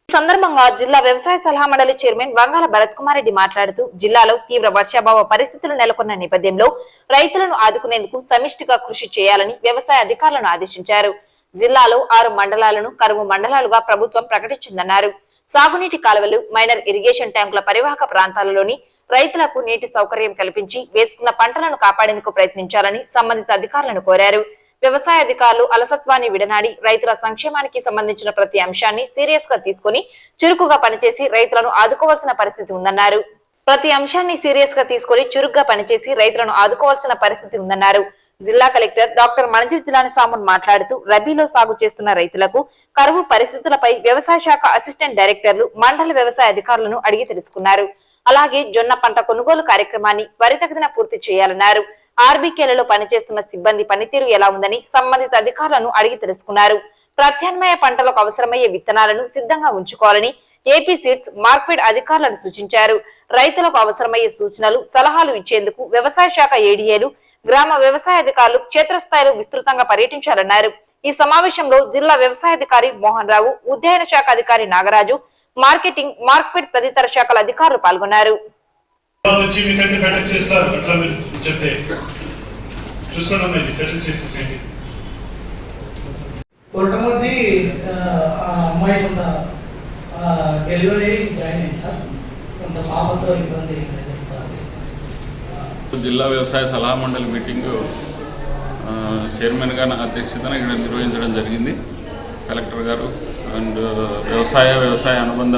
ఈ సందర్భంగా జిల్లా వ్యవసాయ సలహా మండలి చైర్మన్ వంగాల భరత్ కుమార్ రెడ్డి మాట్లాడుతూ జిల్లాలో తీవ్ర వర్షాభావ పరిస్థితులు నెలకొన్న నేపథ్యంలో రైతులను ఆదుకునేందుకు సమిష్టిగా కృషి చేయాలని వ్యవసాయ అధికారులను ఆదేశించారు. జిల్లాలో 6 మండలాలను కరువు మండలాలుగా ప్రభుత్వం ప్రకటించిందన్నారు. సాగునీటి కాలువలు, మైనర్ ఇరిగేషన్ ట్యాంకుల పరివాహక ప్రాంతాలలోని రైతులకు నీటి సౌకర్యం కల్పించి వేసుకున్న పంటలను కాపాడేందుకు ప్రయత్నించాలని సంబంధిత అధికారులను కోరారు. వ్యవసాయ అధికారులు అలసత్వాన్ని విడనాడి రైతుల సంక్షేమానికి సంబంధించిన ప్రతి అంశాన్ని సీరియస్ గా తీసుకుని చురుకుగా పనిచేసి రైతులను ఆదుకోవాల్సిన పరిస్థితి ఉందన్నారు. జిల్లా కలెక్టర్ డాక్టర్ మంజిత్ జిలాని సామున్ మాట్లాడుతూ రబీలో సాగు చేస్తున్న రైతులకు కరువు పరిస్థితులపై వ్యవసాయ శాఖ అసిస్టెంట్ డైరెక్టర్లు, మండల వ్యవసాయ అధికారులను అడిగి తెలుసుకున్నారు. అలాగే జొన్న పంట కొనుగోలు కార్యక్రమాన్ని త్వరితగతిన పూర్తి చేయాలన్నారు. ఆర్బీకేలలో పనిచేస్తున్న సిబ్బంది పనితీరు ఎలా ఉందని సంబంధిత అధికారులను అడిగి తెలుసుకున్నారు. ప్రత్యామ్నాయ పంటలకు అవసరమయ్యే విత్తనాలను సిద్ధంగా ఉంచుకోవాలని ఏపీ సీడ్స్, మార్క్ఫెడ్ అధికారులను సూచించారు. రైతులకు అవసరమయ్యే సూచనలు, సలహాలు ఇచ్చేందుకు వ్యవసాయ శాఖ ఏడీఏలు, గ్రామ వ్యవసాయ అధికారులు క్షేత్రస్థాయిలో విస్తృతంగా పర్యటించాలన్నారు. ఈ సమావేశంలో జిల్లా వ్యవసాయ అధికారి మోహన్ రావు, ఉద్యాన శాఖ అధికారి నాగరాజు, మార్కెటింగ్, మార్క్ఫెడ్ తదితర శాఖల అధికారులు పాల్గొన్నారు. అమ్మాయి కొంత డెలివరీ జాయిన్ అయింది సార్, కొంత పాపతో ఇబ్బంది జరుగుతుంది. జిల్లా వ్యవసాయ సలహా మండలి మీటింగ్ చైర్మన్గా నా అధ్యక్షతన ఇక్కడ నిర్వహించడం జరిగింది. కలెక్టర్ గారు అండ్ వ్యవసాయ అనుబంధ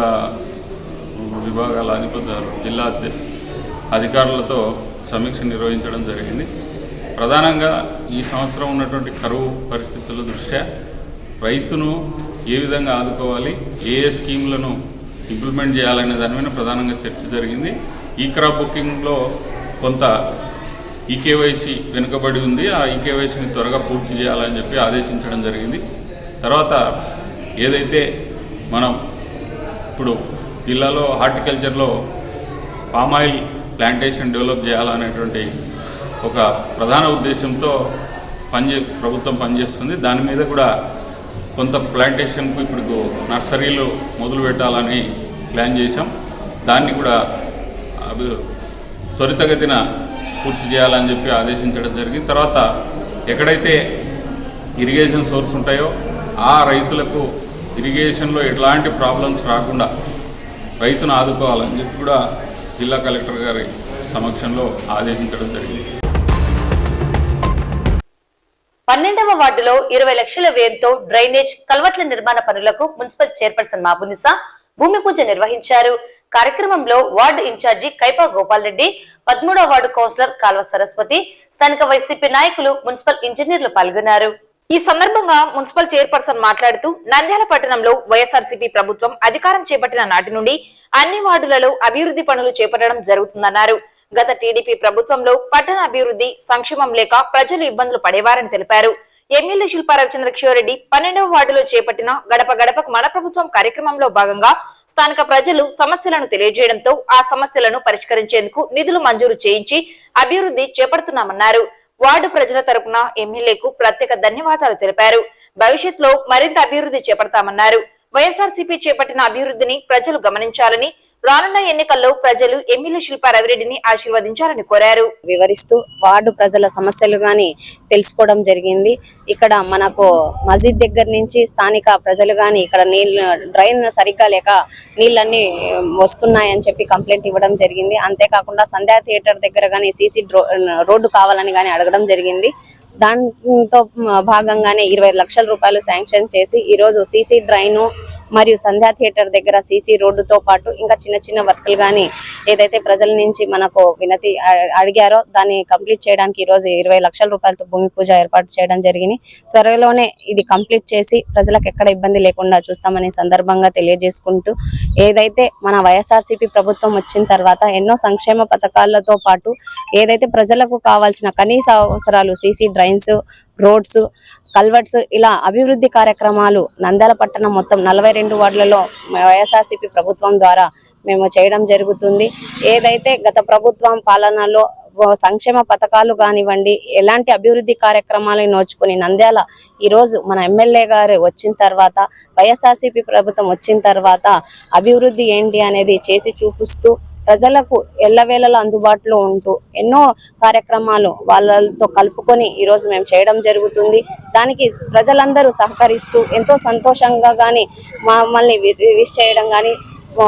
విభాగాల అధిపతులు, జిల్లా అధికారులతో సమీక్ష నిర్వహించడం జరిగింది. ప్రధానంగా ఈ సంవత్సరం ఉన్నటువంటి కరువు పరిస్థితుల దృష్ట్యా రైతును ఏ విధంగా ఆదుకోవాలి, ఏ స్కీములను ఇంప్లిమెంట్ చేయాలనే దాని మీద ప్రధానంగా చర్చ జరిగింది. ఈ క్రాప్ బుకింగ్లో కొంత ఈకేవైసీ వెనుకబడి ఉంది. ఆ ఈకేవైసీని త్వరగా పూర్తి చేయాలని చెప్పి ఆదేశించడం జరిగింది. తర్వాత ఏదైతే మనం ఇప్పుడు జిల్లాలో హార్టికల్చర్లో పామాయిల్ ప్లాంటేషన్ డెవలప్ చేయాలనేటువంటి ఒక ప్రధాన ఉద్దేశంతో ప్రభుత్వం పనిచేస్తుంది. దాని మీద కూడా కొంత ప్లాంటేషన్కు ఇప్పుడు నర్సరీలు మొదలు పెట్టాలని ప్లాన్ చేశాం. దాన్ని కూడా త్వరితగతిన పూర్తి చేయాలని చెప్పి ఆదేశించడం జరిగింది. తర్వాత ఎక్కడైతే ఇరిగేషన్ సోర్స్ ఉంటాయో ఆ రైతులకు ఇరిగేషన్లో ఎట్లాంటి ప్రాబ్లమ్స్ రాకుండా రైతును ఆదుకోవాలని చెప్పి కూడా జిల్లా కలెక్టర్ గారి సమక్షంలో ఆదేశించడం జరిగింది. 12వ వార్డులో 20 లక్షల వ్యయంతో డ్రైనేజ్, కల్వర్ట్ల నిర్మాణ పనులకు మున్సిపల్ చైర్పర్సన్ మాబునిసా భూమి పూజ నిర్వహించారు. కార్యక్రమంలో వార్డు ఇన్ఛార్జి కైపా గోపాల్ రెడ్డి, 13వ వార్డు కౌన్సిలర్ కాల్వ సరస్వతి, స్థానిక వైసీపీ నాయకులు, మున్సిపల్ ఇంజనీర్లు పాల్గొన్నారు. ఈ సందర్భంగా మున్సిపల్ చైర్పర్సన్ మాట్లాడుతూ నంద్యాల పట్టణంలో వైఎస్ఆర్సీపీ ప్రభుత్వం అధికారం చేపట్టిన నాటి నుండి అన్ని వార్డులలో అభివృద్ధి పనులు చేపట్టడం జరుగుతుందన్నారు. గత టీడీపీ ప్రభుత్వంలో పట్టణ అభివృద్ధి, సంక్షేమం లేక ప్రజలు ఇబ్బందులు పడేవారని తెలిపారు. ఎమ్మెల్యే శిల్పా రవిచంద్రకిషోర్ రెడ్డి 12వ వార్డులో చేపట్టిన గడప గడపకు మన ప్రభుత్వం కార్యక్రమంలో భాగంగా స్థానిక ప్రజలు సమస్యలను తెలియజేయడంతో ఆ సమస్యలను పరిష్కరించేందుకు నిధులు మంజూరు చేయించి అభివృద్ధి చేపడుతున్నామన్నారు. వార్డు ప్రజల తరపున ఎమ్మెల్యేకు ప్రత్యేక ధన్యవాదాలు తెలిపారు. భవిష్యత్తులో మరింత అభివృద్ధి చేపడతామన్నారు. వైఎస్ఆర్సీపీ చేపట్టిన అభివృద్ధిని ప్రజలు గమనించాలని, రానున్న ఎన్నికల్లో ప్రజలు ఎమ్మెల్యే శిల్పా రవిరెడ్డిని ఆశీర్వదించాలని కోరారు. వివరిస్తూ వార్డు ప్రజల సమస్యలు గాని తెలుసుకోవడం జరిగింది. ఇక్కడ మనకు మసీద్ దగ్గర నుంచి స్థానిక ప్రజలు గాని ఇక్కడ డ్రైన్ సరిగ్గా లేక నీళ్ళన్నీ వస్తున్నాయని చెప్పి కంప్లైంట్ ఇవ్వడం జరిగింది. అంతేకాకుండా సంధ్యా థియేటర్ దగ్గర గాని సీసీ రోడ్డు కావాలని గాని అడగడం జరిగింది. దాంతో భాగంగానే 20 లక్షల రూపాయలు శాంక్షన్ చేసి ఈ రోజు సీసీ డ్రైన్ మరియు సంధ్యా థియేటర్ దగ్గర సీసీ రోడ్డుతో పాటు ఇంకా చిన్న చిన్న వర్కులు గాని ఏదైతే ప్రజల నుంచి మనకు వినతి అడిగారో దాన్ని కంప్లీట్ చేయడానికి ఈ రోజు 20 లక్షల రూపాయలతో భూమి పూజ ఏర్పాటు చేయడం జరిగింది. త్వరలోనే ఇది కంప్లీట్ చేసి ప్రజలకు ఎక్కడ ఇబ్బంది లేకుండా చూస్తామని సందర్భంగా తెలియజేసుకుంటూ, ఏదైతే మన వైఎస్ఆర్సీపీ ప్రభుత్వం వచ్చిన తర్వాత ఎన్నో సంక్షేమ పథకాలతో పాటు ఏదైతే ప్రజలకు కావాల్సిన కనీస అవసరాలు సీసీ డ్రైన్స్, రోడ్స్, కల్వర్ట్స్ ఇలా అభివృద్ధి కార్యక్రమాలు నంద్యాల పట్టణం మొత్తం 42 వార్డులలో వైఎస్ఆర్సీపీ ప్రభుత్వం ద్వారా మేము చేయడం జరుగుతుంది. ఏదైతే గత ప్రభుత్వం పాలనలో సంక్షేమ పథకాలు కానివ్వండి, ఎలాంటి అభివృద్ధి కార్యక్రమాలను నోచుకుని నంద్యాల ఈ రోజు మన ఎమ్మెల్యే గారు వచ్చిన తర్వాత, వైఎస్ఆర్సీపీ ప్రభుత్వం వచ్చిన తర్వాత అభివృద్ధి ఏంటి అనేది చేసి చూపిస్తూ ప్రజలకు ఎల్లవేళలా అందుబాటులో ఉంటూ ఎన్నో కార్యక్రమాలు వాళ్ళతో కలుపుకొని ఈ రోజు మేము చేయడం జరుగుతుంది. దానికి ప్రజలందరూ సహకరిస్తూ ఎంతో సంతోషంగా గాని మమ్మల్ని విష్ చేయడం గాని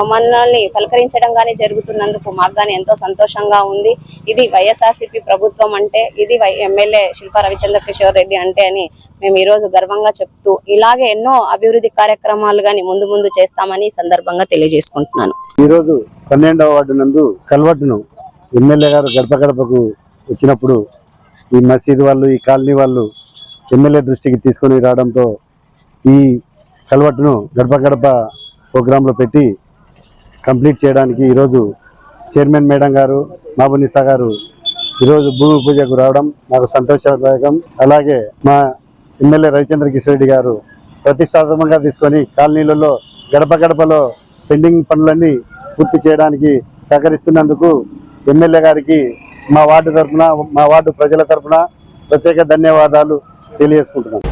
మనల్ని పలకరించడం గాని జరుగుతున్నందుకు మాకు గాని ఎంతో సంతోషంగా ఉంది. ఇది వైఎస్ఆర్సీపీ ప్రభుత్వం అంటే, ఇది ఎమ్మెల్యే శిల్పా రవిచంద్రకిషోర్ రెడ్డి అంటే అని మేము ఈ రోజు గర్వంగా చెప్తూ ఇలాగే ఎన్నో అభివృద్ధి కార్యక్రమాలు గాని ముందు చేస్తామని సందర్భంగా తెలియజేసుకుంటున్నాను. ఈ రోజు 12వ వార్డు నందు కల్వర్టును ఎమ్మెల్యే గారు గడప గడపకు వచ్చినప్పుడు ఈ మసీదు వాళ్ళు, ఈ కాలనీ వాళ్ళు ఎమ్మెల్యే దృష్టికి తీసుకొని రావడంతో ఈ కల్వర్టును గడప గడప ప్రోగ్రాంలో పెట్టి కంప్లీట్ చేయడానికి ఈరోజు చైర్మన్ మేడం గారు, మహబూనిసా గారు ఈరోజు భూమి పూజకు రావడం నాకు సంతోషదాయకం. అలాగే మా ఎమ్మెల్యే రవిచంద్రకిషోర్ రెడ్డి గారు ప్రతిష్టాత్మకంగా తీసుకొని కాలనీలలో గడప గడపలో పెండింగ్ పనులన్నీ పూర్తి చేయడానికి సహకరిస్తున్నందుకు ఎమ్మెల్యే గారికి మా వార్డు తరఫున, మా వార్డు ప్రజల తరఫున ప్రత్యేక ధన్యవాదాలు తెలియజేసుకుంటున్నాను.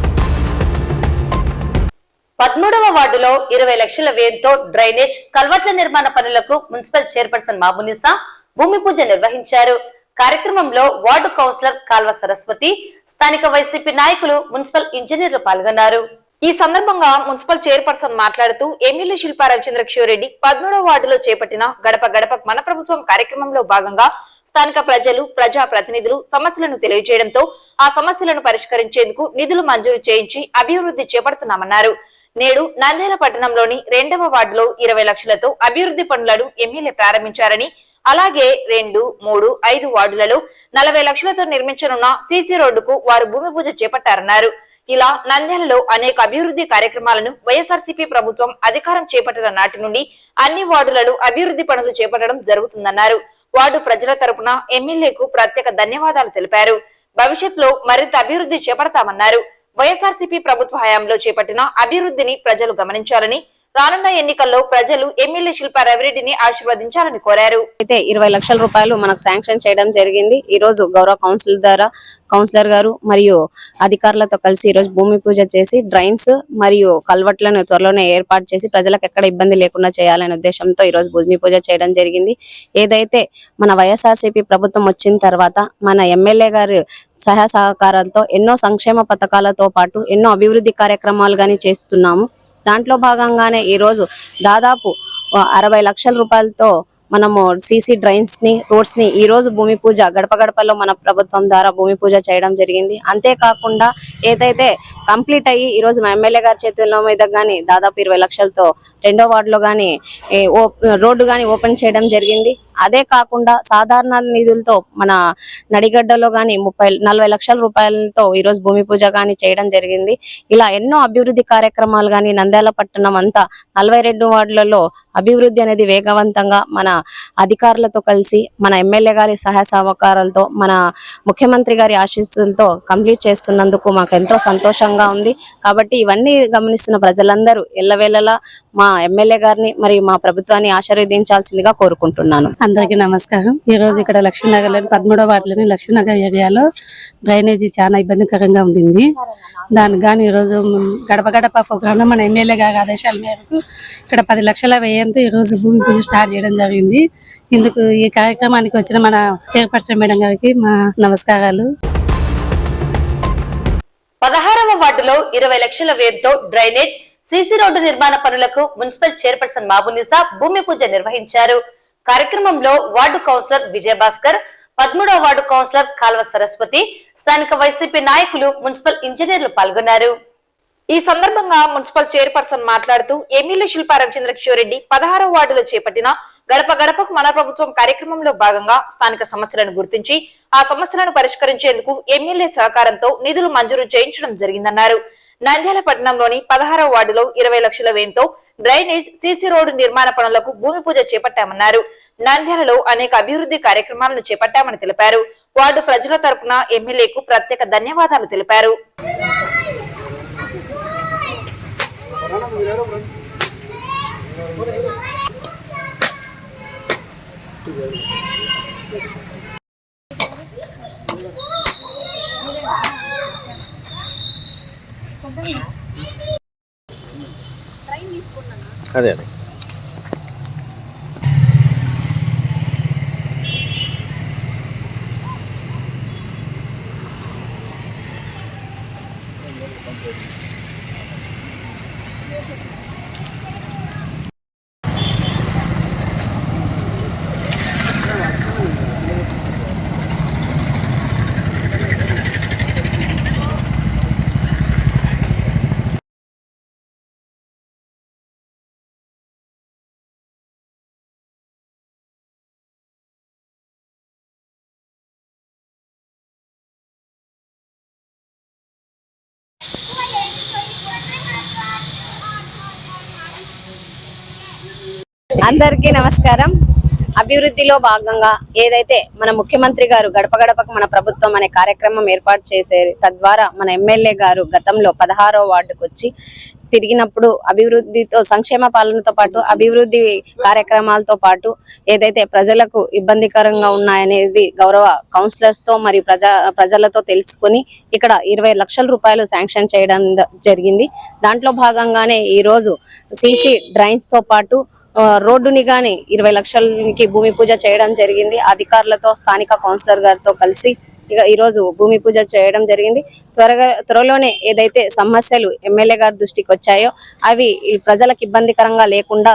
13వ వార్డులో 20 లక్షల వ్యయంతో డ్రైనేజ్, కల్వర్ట్ల నిర్మాణ పనులకు మున్సిపల్ చైర్పర్సన్ మహబూనిసా భూమి పూజ నిర్వహించారు. కార్యక్రమంలో వార్డు కౌన్సిలర్ కాల్వ సరస్వతి, స్థానిక వైసీపీ నాయకులు, మున్సిపల్ ఇంజనీర్లు పాల్గొన్నారు. ఈ సందర్భంగా మున్సిపల్ చైర్పర్సన్ మాట్లాడుతూ ఎమ్మెల్యే శిల్పా రవిచంద్రకిషోర్ రెడ్డి 13వ వార్డులో చేపట్టిన గడప గడప మన ప్రభుత్వం కార్యక్రమంలో భాగంగా స్థానిక ప్రజలు, ప్రజా ప్రతినిధులు సమస్యలను తెలియజేయడంతో ఆ సమస్యలను పరిష్కరించేందుకు నిధులు మంజూరు చేయించి అభివృద్ధి చేపడుతున్నామన్నారు. నేడు నంద్యాల పట్టణంలోని 2వ వార్డులో 20 లక్షలతో అభివృద్ధి పనులను ఎమ్మెల్యే ప్రారంభించారని, అలాగే 2, 3, 5 వార్డులలో 40 లక్షలతో నిర్మించనున్న సీసీ రోడ్డుకు వారు భూమి పూజ చేపట్టారన్నారు. ఇలా నంద్యాలలో అనేక అభివృద్ధి కార్యక్రమాలను వైఎస్ఆర్సీపీ ప్రభుత్వం అధికారం చేపట్టిన నాటి నుండి అన్ని వార్డులలో అభివృద్ధి పనులు చేపట్టడం జరుగుతుందన్నారు. వార్డు ప్రజల తరపున ఎమ్మెల్యేకు ప్రత్యేక ధన్యవాదాలు తెలిపారు. భవిష్యత్తులో మరింత అభివృద్ధి చేపడతామన్నారు. వైఎస్ఆర్సీపీ ప్రభుత్వ హయాంలో చేపట్టిన అభివృద్ధిని ప్రజలు గమనించాలని, రానున్న ఎన్నికల్లో ప్రజలు ఎమ్మెల్యే శిల్పా రవిరెడ్డిని ఆశీర్వదించాలని కోరారు. అయితే 20 లక్షల రూపాయలు మనకు శాంక్షన్ చేయడం జరిగింది. ఈ రోజు గౌరవ కౌన్సిలర్ గారు మరియు అధికారులతో కలిసి ఈ రోజు భూమి పూజ చేసి డ్రైన్స్ మరియు కల్వర్ట్లను త్వరలోనే ఏర్పాటు చేసి ప్రజలకు ఎక్కడ ఇబ్బంది లేకుండా చేయాలనే ఉద్దేశంతో ఈ రోజు భూమి పూజ చేయడం జరిగింది. ఏదైతే మన వైఎస్ఆర్సీపీ ప్రభుత్వం వచ్చిన తర్వాత మన ఎమ్మెల్యే గారు సహాయ సహకారాలతో ఎన్నో సంక్షేమ పథకాలతో పాటు ఎన్నో అభివృద్ధి కార్యక్రమాలు గాని చేస్తున్నాము. దాంట్లో భాగంగానే ఈ రోజు దాదాపు 60 లక్షల రూపాయలతో మనము సీసీ డ్రైన్స్ ని, రోడ్స్ ని ఈ రోజు భూమి పూజ గడప గడపలో మన ప్రభుత్వం ద్వారా భూమి పూజ చేయడం జరిగింది. అంతేకాకుండా ఏదైతే కంప్లీట్ అయ్యి ఈ రోజు మా ఎమ్మెల్యే గారి చేతుల్లో మీద గానీ దాదాపు 20 లక్షలతో 2వ వార్డులో గానీ రోడ్డు గానీ ఓపెన్ చేయడం జరిగింది. అదే కాకుండా సాధారణ నిధులతో మన నడిగడ్డలో గాని 40 లక్షల రూపాయలతో ఈ రోజు భూమి పూజ గాని చేయడం జరిగింది. ఇలా ఎన్నో అభివృద్ధి కార్యక్రమాలు గాని నంద్యాల పట్టణం అంతా 42 వార్డులలో అభివృద్ధి అనేది వేగవంతంగా మన అధికారులతో కలిసి మన ఎమ్మెల్యే గారి సహాయ సహకారాలతో మన ముఖ్యమంత్రి గారి ఆశీస్సులతో కంప్లీట్ చేస్తున్నందుకు మాకు ఎంతో సంతోషంగా ఉంది. కాబట్టి ఇవన్నీ గమనిస్తున్న ప్రజలందరూ ఎల్లవేళలా మా ఎమ్మెల్యే గారిని మరియు మా ప్రభుత్వాన్ని ఆశీర్వదించాల్సిందిగా కోరుకుంటున్నాను. అందరికీ నమస్కారం. ఈ రోజు ఇక్కడ లక్ష్మీనగర్లోని 13వ వార్డులోని లక్ష్మీనగర్ ఏరియాలో డ్రైనేజీ చాలా ఇబ్బందికరంగా ఉండింది. దానికి గాని ఈ రోజు గడప గడప ప్రోగ్రామ్ లో మన ఎమ్మెల్యే గారి ఆదేశాల మేరకు ఇక్కడ 10 లక్షల వ్యయంతో ఈ రోజు భూమి పూజ స్టార్ట్ చేయడం జరిగింది. ఇందుకు ఈ కార్యక్రమానికి వచ్చిన మన చైర్పర్సన్ మేడం గారికి మా నమస్కారాలు. 16వ వార్డులో 20 లక్షల వ్యయంతో డ్రైనేజ్ సీసీ రోడ్డు నిర్మాణ పనులకు మున్సిపల్ చైర్పర్సన్ మాబునిసా భూమి పూజ నిర్వహించారు. కార్యక్రమంలో వార్డు కౌన్సిలర్ విజయభాస్కర్, 13వ వార్డు కౌన్సిలర్ కాల్వ సరస్వతి, స్థానిక వైసీపీ నాయకులు, మున్సిపల్ ఇంజనీర్లు పాల్గొన్నారు. ఈ సందర్భంగా మున్సిపల్ చైర్పర్సన్ మాట్లాడుతూ ఎమ్మెల్యే శిల్పా రవిచంద్రకిషోరెడ్డి 16వ వార్డులో చేపట్టిన గడప గడపకు మన ప్రభుత్వం కార్యక్రమంలో భాగంగా స్థానిక సమస్యలను గుర్తించి ఆ సమస్యలను పరిష్కరించేందుకు ఎమ్మెల్యే సహకారంతో నిధులు మంజూరు చేయించడం జరిగిందన్నారు. నంద్యాల పట్టణంలోని 16వ వార్డులో 20 లక్షల వ్యయంతో డ్రైనేజ్ సీసీ రోడ్డు నిర్మాణ పనులకు భూమి పూజ చేపట్టామన్నారు. నంద్యాలలో అనేక అభివృద్ధి కార్యక్రమాలను చేపట్టామని తెలిపారు. వార్డు ప్రజల తరపున ఎమ్మెల్యేకు ప్రత్యేక ధన్యవాదాలు తెలిపారు. అదే అందరికీ నమస్కారం. అభివృద్ధిలో భాగంగా ఏదైతే మన ముఖ్యమంత్రి గారు గడప గడపకు మన ప్రభుత్వం అనే కార్యక్రమం ఏర్పాటు చేశారు, తద్వారా మన ఎమ్మెల్యే గారు గతంలో 16వ వార్డుకు వచ్చి తిరిగినప్పుడు అభివృద్ధితో సంక్షేమ పాలనతో పాటు అభివృద్ధి కార్యక్రమాలతో పాటు ఏదైతే ప్రజలకు ఇబ్బందికరంగా ఉన్నాయనేది గౌరవ కౌన్సిలర్స్ తో మరియు ప్రజలతో తెలుసుకుని ఇక్కడ 20 లక్షల రూపాయలు శాంక్షన్ చేయడం జరిగింది. దాంట్లో భాగంగానే ఈ రోజు సీసీ డ్రైన్స్ తో పాటు రోడ్డుని గాని 20 లక్షలకి భూమి పూజ చేయడం జరిగింది. అధికారులతో స్థానిక కౌన్సిలర్ గారితో కలిసి ఈ రోజు భూమి పూజ చేయడం జరిగింది. త్వరలోనే ఏదైతే సమస్యలు ఎమ్మెల్యే గారి దృష్టికి వచ్చాయో అవి ప్రజలకు ఇబ్బందికరంగా లేకుండా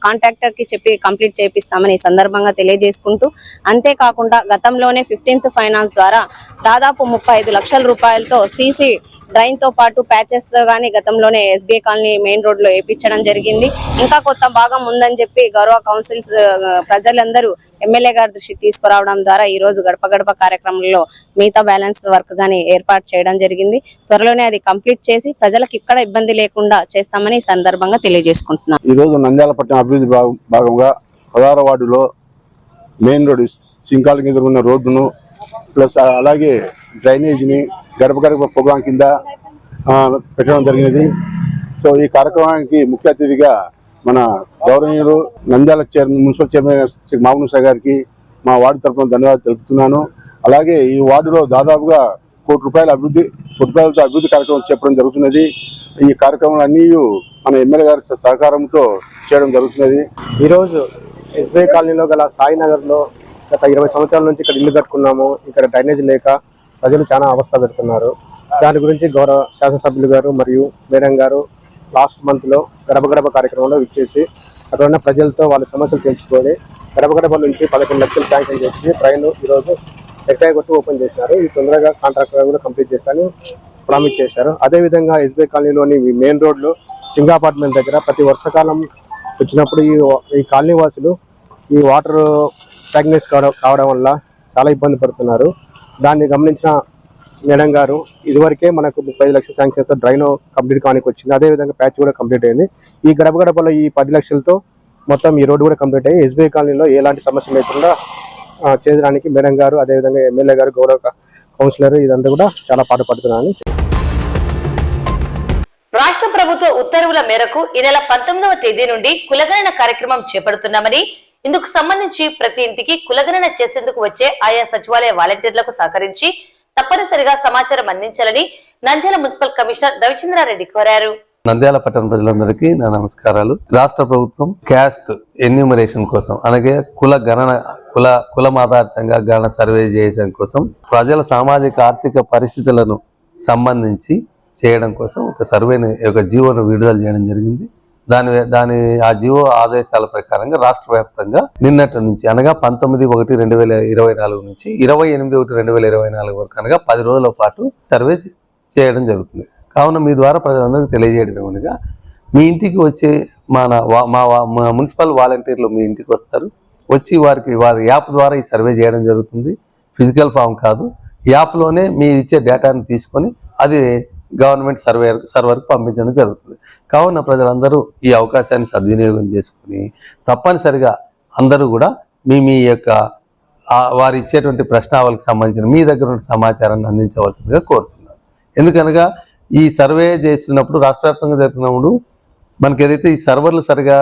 కాంట్రాక్టర్ కి చెప్పి కంప్లీట్ చేపిస్తామని ఈ సందర్భంగా తెలియజేసుకుంటూ, అంతేకాకుండా గతంలోనే 15th ఫైనాన్స్ ద్వారా దాదాపు 35 లక్షల రూపాయలతో సీసీ డ్రైన్ తో పాటు ప్యాచెస్ తో గానీ గతంలోనే ఎస్బీఐ కాలనీ మెయిన్ రోడ్ లో వేయించడం జరిగింది. ఇంకా కొత్త భాగం ఉందని చెప్పి గౌరవ కౌన్సిల్స్ ప్రజలందరూ ఎమ్మెల్యే గారి దృష్టికి తీసుకురావడం ద్వారా ఈ రోజు గడప గడప కార్యక్రమంలో మిగతా బ్యాలెన్స్ వర్క్ గానీ ఏర్పాటు చేయడం జరిగింది. త్వరలోనే అది కంప్లీట్ చేసి ప్రజలకు ఇక్కడ ఇబ్బంది లేకుండా చేస్తామని ఈ సందర్భంగా తెలియజేసుకుంటున్నాం. ఈ రోజు నంద్యాల పట్టణ అభివృద్ధి భాగంగా 16వ వార్డులో మెయిన్ రోడ్డు సింకాలకి ఎదురున్న రోడ్డును ప్లస్ అలాగే డ్రైనేజీని గడప గడప ప్రోగ్రాం కింద పెట్టడం జరిగినది. సో ఈ కార్యక్రమానికి ముఖ్య అతిథిగా మన గౌరవనీయులు నంద్యాల మున్సిపల్ చైర్మన్ మాబునిసా గారికి మా వార్డు తరఫున ధన్యవాదాలు తెలుపుతున్నాను. అలాగే ఈ వార్డులో దాదాపుగా ₹1 కోట్లతో అభివృద్ధి కార్యక్రమం చేపట్టడం జరుగుతున్నది. ఈ కార్యక్రమాలు అన్నీ మన ఎమ్మెల్యే గారి సహకారంతో చేయడం జరుగుతున్నది. ఈరోజు ఎస్బీఐ కాలనీలో గల సాయినగర్లో గత 20 సంవత్సరాల నుంచి ఇక్కడ ఇల్లు కట్టుకున్నాము. ఇక్కడ డ్రైనేజ్ లేక ప్రజలు చాలా అవస్థ పెడుతున్నారు. దాని గురించి గౌరవ శాసనసభ్యులు గారు మరియు మేడం గారు లాస్ట్ మంత్లో గడప గడప కార్యక్రమంలో ఇచ్చేసి అక్కడ ఉన్న ప్రజలతో వాళ్ళ సమస్యలు తెలుసుకొని గడప గడప నుంచి 11 లక్షలు శాంక్షన్ చేసి ట్రైన్ ఈరోజు ఎక్కాయ కొట్టి ఓపెన్ చేసినారు. ఈ తొందరగా కాంట్రాక్టర్ కూడా కంప్లీట్ చేస్తారని ప్రామిస్ చేశారు. అదేవిధంగా ఎస్బీఐ కాలనీలోని మెయిన్ రోడ్లో సింగా అపార్ట్మెంట్ దగ్గర ప్రతి వర్షాకాలం వచ్చినప్పుడు ఈ కాలనీ వాసులు ఈ వాటర్ స్టాగ్నెస్ కావడం వల్ల చాలా ఇబ్బంది పడుతున్నారు. దాన్ని గమనించిన మేడం గారు ఇదివరకే మనకు 35 లక్షల శాంక్షన్తో డ్రైన్ కంప్లీట్ కానికి వచ్చింది. అదేవిధంగా ప్యాచ్ కూడా కంప్లీట్ అయింది. ఈ గడపలో ఈ 10 లక్షలతో మొత్తం ఈ రోడ్డు కూడా కంప్లీట్ అయ్యి ఎస్బీఐ కాలనీలో ఎలాంటి సమస్య లేకుండా చేయడానికి మేడం గారు, అదేవిధంగా ఎమ్మెల్యే గారు, గౌరవ కౌన్సిలర్ ఇదంతా కూడా చాలా పాటుపడుతున్నారని. రాష్ట్ర ప్రభుత్వ ఉత్తర్వుల మేరకు ఈ నెల 19వ తేదీ నుండి కులగణన కార్యక్రమం చేపడుతున్నామని, ఇందుకు సంబంధించి ప్రతి ఇంటికి కులగణన చేసేందుకు వచ్చే ఆయా సచివాలయ వాలంటీర్లకు సహకరించి తప్పనిసరిగా సమాచారం అందించాలని నంద్యాల మున్సిపల్ కమిషనర్ రవిచంద్రారెడ్డి కోరారు. నంద్యాల పట్టణ ప్రజలందరికీ నా నమస్కారాలు. రాష్ట్ర ప్రభుత్వం క్యాస్ట్ ఎన్యూమరేషన్ కోసం అలాగే కులం ఆధారితంగా గణన సర్వే చేయడం కోసం ప్రజల సామాజిక ఆర్థిక పరిస్థితులను సంబంధించి చేయడం కోసం ఒక సర్వేని, ఒక జీవోను విడుదల చేయడం జరిగింది. ఆ జీవో ఆదేశాల ప్రకారంగా రాష్ట్ర వ్యాప్తంగా నిన్నటి నుంచి అనగా 19/1/2024 నుంచి 28/1/2024 వరకు అనగా 10 రోజుల పాటు సర్వే చేయడం జరుగుతుంది. కావున మీ ద్వారా ప్రజలందరికీ తెలియజేయడం ఏమనగా, మీ ఇంటికి వచ్చే మా మున్సిపల్ వాలంటీర్లు మీ ఇంటికి వస్తారు. వచ్చి వారి యాప్ ద్వారా ఈ సర్వే చేయడం జరుగుతుంది. ఫిజికల్ ఫామ్ కాదు, యాప్లోనే మీ ఇచ్చే డేటాను తీసుకొని అది గవర్నమెంట్ సర్వర్కి పంపించడం జరుగుతుంది. కావున ప్రజలందరూ ఈ అవకాశాన్ని సద్వినియోగం చేసుకుని తప్పనిసరిగా అందరూ కూడా మీ యొక్క వారు ఇచ్చేటువంటి ప్రశ్నావళికి సంబంధించిన మీ దగ్గర ఉన్న సమాచారాన్ని అందించవలసిందిగా కోరుతున్నాను. ఎందుకనగా ఈ సర్వే చేసినప్పుడు రాష్ట్ర వ్యాప్తంగా జరుగుతున్నప్పుడు మనకి ఏదైతే ఈ సర్వర్లు సరిగా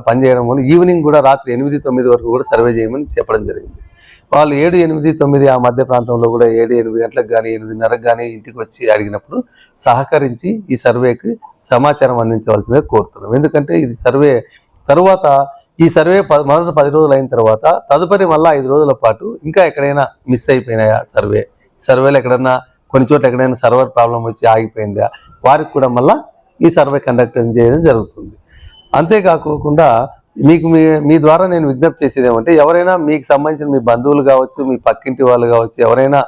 పనిచేయడం వల్ల ఈవినింగ్ కూడా రాత్రి 8-9 వరకు కూడా సర్వే చేయమని చెప్పడం జరిగింది. వాళ్ళు 7-8-9 ఆ మధ్య ప్రాంతంలో కూడా 7-8 గంటలకు కానీ 8:30కు కానీ ఇంటికి వచ్చి అడిగినప్పుడు సహకరించి ఈ సర్వేకి సమాచారం అందించవలసిందిగా కోరుతున్నాం. ఎందుకంటే ఇది సర్వే తరువాత ఈ సర్వే మొదటి 10 రోజులు అయిన తర్వాత తదుపరి మళ్ళీ 5 రోజుల పాటు ఇంకా ఎక్కడైనా మిస్ అయిపోయినాయా సర్వేలో ఎక్కడైనా కొన్ని చోట్ల ఎక్కడైనా సర్వర్ ప్రాబ్లం వచ్చి ఆగిపోయిందా వారికి కూడా మళ్ళీ ఈ సర్వే కండక్ట్ చేయడం జరుగుతుంది. అంతేకాకుండా మీ ద్వారా నేను విజ్ఞప్తి చేసేది ఏమంటే, ఎవరైనా మీకు సంబంధించిన మీ బంధువులు కావచ్చు, మీ పక్కింటి వాళ్ళు కావచ్చు, ఎవరైనా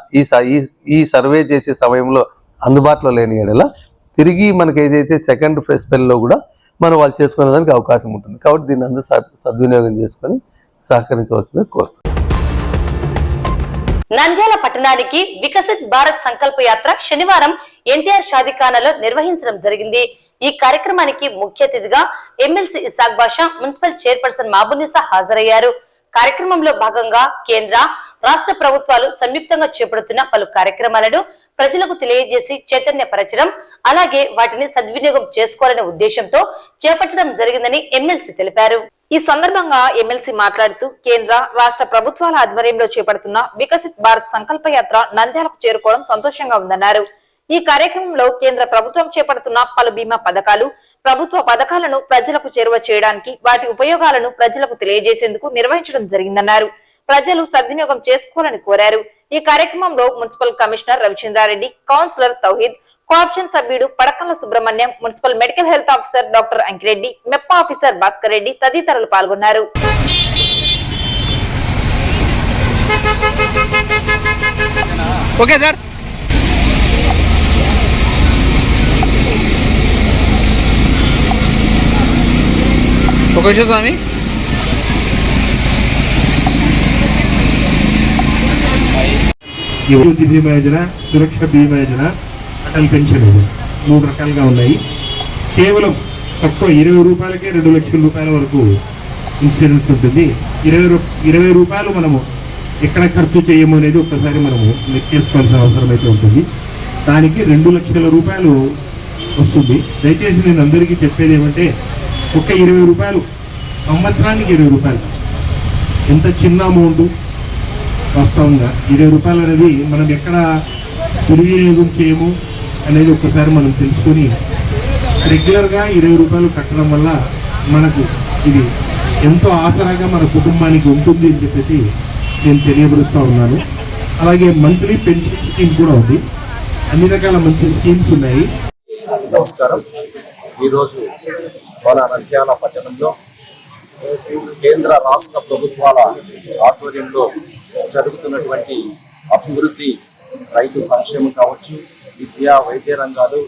ఈ సర్వే చేసే సమయంలో అందుబాటులో లేని ఎడల తిరిగి మనకి ఏదైతే సెకండ్ స్పెల్లో కూడా మనం వాళ్ళు చేసుకునే దానికి అవకాశం ఉంటుంది. కాబట్టి దీన్ని అందరూ సద్వినియోగం చేసుకొని సహకరించవలసిందిగా కోరుతున్నాను. నంద్యాల పట్టణానికి వికసిత్ భారత్ సంకల్ప యాత్ర శనివారం ఎన్టీఆర్ షాదీఖానాలో నిర్వహించడం జరిగింది. ఈ కార్యక్రమానికి ముఖ్య అతిథిగా ఎమ్మెల్సీ ఇసాక్ బాషా, మున్సిపల్ చైర్పర్సన్ మాబునిసా హాజరయ్యారు. కార్యక్రమంలో భాగంగా కేంద్ర, రాష్ట్ర ప్రభుత్వాలు సంయుక్తంగా చేపడుతున్న పలు కార్యక్రమాలను ప్రజలకు తెలియజేసి చైతన్యపరచడం, అలాగే వాటిని సద్వినియోగం చేసుకోవాలనే ఉద్దేశంతో చేపట్టడం జరిగిందని ఎమ్మెల్సీ తెలిపారు. ఈ సందర్భంగా ఎమ్మెల్సీ మాట్లాడుతూ కేంద్ర, రాష్ట్ర ప్రభుత్వాల ఆధ్వర్యంలో చేపడుతున్న వికసిత్ భారత్ సంకల్ప యాత్ర నంద్యాలకు చేరుకోవడం సంతోషంగా ఉందన్నారు. ఈ కార్యక్రమంలో కేంద్ర ప్రభుత్వం చేపడుతున్న పలు బీమా పథకాలు, ప్రభుత్వ పథకాలను ప్రజలకు చేరువ చేయడానికి, వాటి ఉపయోగాలను ప్రజలకు తెలియజేసేందుకు నిర్వహించడం జరిగిందన్నారు. ప్రజలు సద్వినియోగం చేసుకోవాలని కోరారు. ఈ కార్యక్రమంలో municipal commissioner Ravichandra Reddy, councillor Tauheed, cooption సభ్యుడు Padakalla Subrahmanyam, municipal medical health officer doctor Ankireddy, MEPMA officer Bhaskar Reddy తదితరులు పాల్గొన్నారు. Okay sir. ఒక స్వామి అభివృద్ధి బీమా యోజన, సురక్ష బీమా యోజన, అటల్ పెన్షన్ యోజన 3 రకాలుగా ఉన్నాయి. కేవలం తక్కువ 20 రూపాయలకే 2 లక్షల రూపాయల వరకు ఇన్సూరెన్స్ ఉంటుంది. 20 రూపాయలు మనము ఎక్కడ ఖర్చు చేయము అనేది ఒక్కసారి మనము లెక్కేసుకోవాల్సిన అవసరం అయితే ఉంటుంది. దానికి 2 లక్షల రూపాయలు వస్తుంది. దయచేసి నేను అందరికీ చెప్పేది ఏమంటే, ఒక 20 రూపాయలు సంవత్సరానికి 20 రూపాయలు ఎంత చిన్న అమౌంట్. వాస్తవంగా 20 రూపాయలు అనేది మనం ఎక్కడ దుర్వినియోగం చేయము అనేది ఒక్కసారి మనం తెలుసుకొని రెగ్యులర్గా 20 రూపాయలు కట్టడం వల్ల మనకు ఇది ఎంతో ఆసరాగా మన కుటుంబానికి ఉంటుంది అని చెప్పేసి నేను తెలియపరుస్తూ ఉన్నాను. అలాగే మంత్లీ పెన్షన్ స్కీమ్ కూడా ఉంది. అన్ని రకాల మంచి స్కీమ్స్ ఉన్నాయి. నమస్కారం. ఈరోజు మన నంద్యాల పట్టణంలో కేంద్ర, రాష్ట్ర ప్రభుత్వాల ఆధ్వర్యంలో జరుగుతున్నటువంటి అభివృద్ధి, రైతు సంక్షేమం కావచ్చు, విద్యా, వైద్య రంగాలు,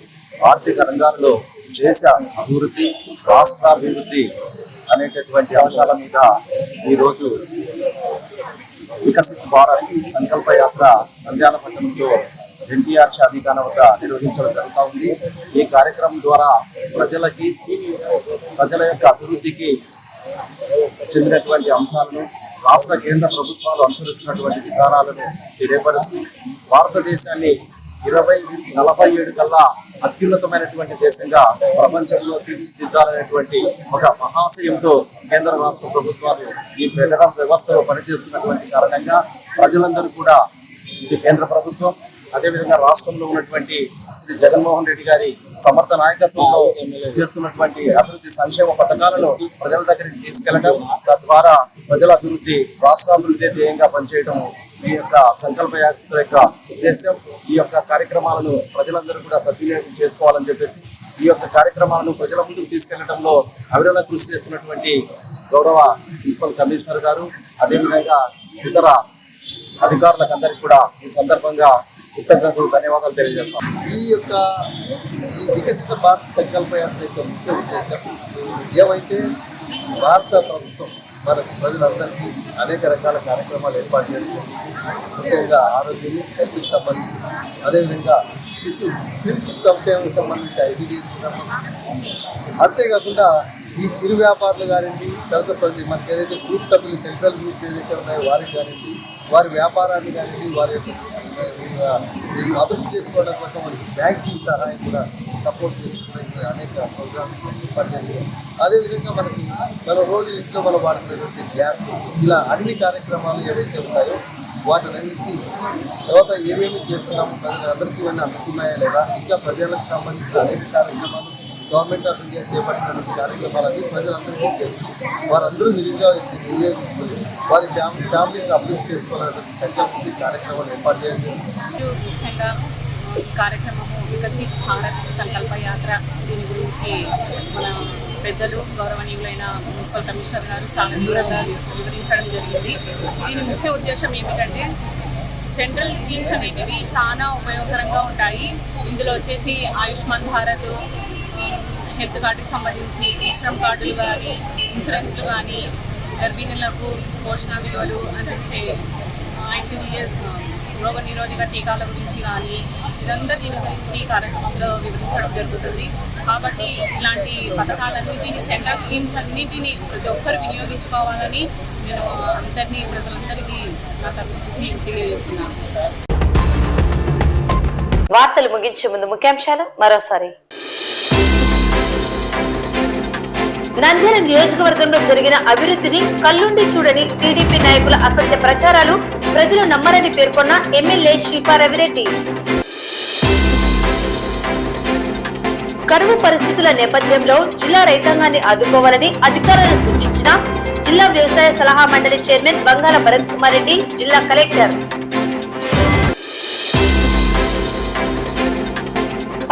ఆర్థిక రంగాల్లో దేశ అభివృద్ధి, రాష్ట్రాభివృద్ధి అనేటటువంటి అంశాల మీద ఈరోజు వికసిత్ భారత్ సంకల్ప యాత్ర నంద్యాల పట్టణంలో ఎన్టీఆర్ షాదీఖానా వద్ద నిర్వహించడం జరుగుతూ ఉంది. ఈ కార్యక్రమం ద్వారా ప్రజల యొక్క అభివృద్ధికి చెందినటువంటి అంశాలను రాష్ట్ర కేంద్ర ప్రభుత్వాలు అనుసరిస్తున్నటువంటి విధానాలను తెలియపరుస్తూ భారతదేశాన్ని 2047 కల్లా అత్యున్నతమైనటువంటి దేశంగా ప్రపంచంలో తీర్చిదిద్దాలనేటువంటి ఒక మహాశయంతో కేంద్ర రాష్ట్ర ప్రభుత్వాలు ఈ ఫెడరల్ వ్యవస్థలో పనిచేస్తున్నటువంటి కారణంగా ప్రజలందరూ కూడా ఇది కేంద్ర ప్రభుత్వం అదేవిధంగా రాష్ట్రంలో ఉన్నటువంటి శ్రీ జగన్మోహన్ రెడ్డి గారి సమర్థ నాయకత్వంలో చేస్తున్నటువంటి అభివృద్ధి సంక్షేమ పథకాలను ప్రజల దగ్గరికి తీసుకెళ్లడం, తద్వారా ప్రజల అభివృద్ధి రాష్ట్రాభివృద్ధి ధ్యేయంగా పనిచేయడం ఈ యొక్క సంకల్ప యాత్ర యొక్క ఉద్దేశం. ఈ యొక్క కార్యక్రమాలను ప్రజలందరూ కూడా సద్వినియోగం చేసుకోవాలని చెప్పేసి ఈ యొక్క కార్యక్రమాలను ప్రజల ముందుకు తీసుకెళ్లడంలో అవిరళ కృషి చేస్తున్నటువంటి గౌరవ మున్సిపల్ కమిషనర్ గారు అదేవిధంగా ఇతర అధికారులకు అందరికీ కూడా ఈ సందర్భంగా కృతజ్ఞతలు ధన్యవాదాలు తెలియజేస్తాం. ఈ వికసిత భారత సంకల్ప యాత్ర యొక్క ముఖ్య ఉద్దేశం ఏమైతే భారత ప్రభుత్వం మన ప్రజలందరికీ అనేక రకాల కార్యక్రమాలు ఏర్పాటు చేస్తుంది. ముఖ్యంగా ఆరోగ్యం, హెల్త్కి సంబంధించి అదేవిధంగా శిశు సంక్షేమం సంబంధించి ఐడీడీఎస్ అంతేకాకుండా ఈ చిరు వ్యాపారులు కానివ్వండి, తర్వాత మనకి ఏదైతే గ్రూప్ సభ్యులు సెంట్రల్ గ్రూప్ ఏదైతే ఉన్నాయో వారికి కానివ్వండి, వారి వ్యాపారాన్ని కానివ్వండి, వారి యొక్క అభివృద్ధి చేసుకోవడం కోసం మనకి బ్యాంకింగ్ సహాయం కూడా సపోర్ట్ చేసుకునే అనేక ప్రోగ్రామ్స్ పనిచేయాలి. అదేవిధంగా మన రోజు ఇంట్లో మనం వాడుతున్నటువంటి గ్యాస్ ఇలా అన్ని కార్యక్రమాలు ఏవైతే ఉన్నాయో వాటినన్నింటినీ తర్వాత ఏమేమి చేస్తున్నాము, ప్రజలందరికీ ఇవన్నీ అందుతున్నాయా లేదా, ఇంకా ప్రజలకు సంబంధించిన అనేక కార్యక్రమాలు గవర్నమెంట్ ఆఫ్ ఇండియా చేపట్టినటువంటి కార్యక్రమాలన్నీ ప్రజలందరికీ తెలిసి వారందరూ వినియోగించుకొని వారి ఫ్యామిలీని అభివృద్ధి చేసుకోవాలనేటువంటి సంకల్పం కార్యక్రమాలు ఏర్పాటు చేయాలి. ముఖ్యంగా ఈ కార్యక్రమము వికసిత్ భారత్ సంకల్ప యాత్ర దీని గురించి మన పెద్దలు గౌరవనీయులైన మున్సిపల్ కమిషనర్ గారు చాలా దూరంగా వివరించడం జరిగింది. దీని ముఖ్య ఉద్దేశం ఏమిటంటే సెంట్రల్ స్కీమ్స్ అనేటివి చాలా ఉపయోగకరంగా ఉంటాయి. ఇందులో వచ్చేసి ఆయుష్మాన్ భారత్, హెల్త్ కార్డుకి సంబంధించి శ్రమ్ కార్డులు కానీ, ఇన్సూరెన్స్లు కానీ, గర్భిణులకు పోషణ విలువలు అంటే ICDS రోగ నిరోధక టీకాల గురించి కానీ ఇదంతా దీని గురించి కార్యక్రమంలో వివరించడం జరుగుతుంది. కాబట్టి ఇలాంటి పథకాలన్నింటినీ సెంట్రల్ స్కీమ్స్ అన్నింటినీ ప్రతి ఒక్కరు వినియోగించుకోవాలని నేను ప్రజలందరికీ నా తరఫు నుంచి తెలియజేస్తున్నాను. వార్తలు ముగించే ముందు ముఖ్యాంశాలు మరోసారి. నంద్యాల నియోజకవర్గంలో జరిగిన అభివృద్ధిని కళ్ళుండి చూడని టీడీపీ నాయకుల అసత్య ప్రచారాలు ప్రజలు నమ్మరని పేర్కొన్న ఎమ్మెల్యే శిల్పా రవిరెడ్డి. కరువు పరిస్థితుల నేపథ్యంలో జిల్లా రైతాంగాన్ని ఆదుకోవాలని అధికారులను సూచించిన జిల్లా వ్యవసాయ సలహా మండలి చైర్మన్ వంగాల భరత్ కుమార్ రెడ్డి, జిల్లా కలెక్టర్.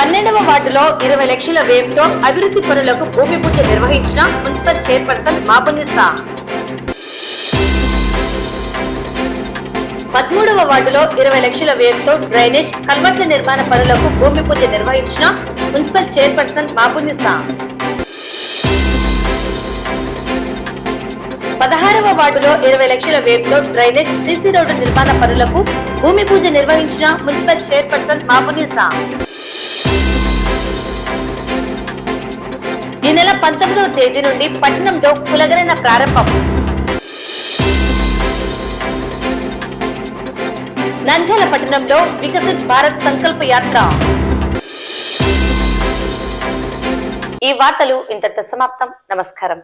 12వ వార్డులో 20 లక్షల వ్యయంతో అభివృద్ధి పనులకు భూమి పూజ నిర్వహించిన మున్సిపల్ చైర్పర్సన్ మాబునిసా. 13వ వార్డులో 20 లక్షల వ్యయంతో డ్రైనేజ్ కల్వర్ట్ల నిర్మాణ పనులకు భూమి పూజ నిర్వహించిన మున్సిపల్ చైర్పర్సన్ మాబునిసా. 16వ వార్డులో 20 లక్షల వ్యయంతో డ్రైనేజ్ సీసీ రోడ్డు నిర్మాణ పనులకు భూమి పూజ నిర్వహించిన మున్సిపల్ చైర్పర్సన్ మాబునిసా. ఈ నెల 19వ తేదీ నుండి పట్టణంలో కులగణన ప్రారంభం. నంద్యాల పట్టణంలో వికసిత్ భారత్ సంకల్ప యాత్ర. ఈ వార్తలు ఇంతటితో సమాప్తం. నమస్కారం.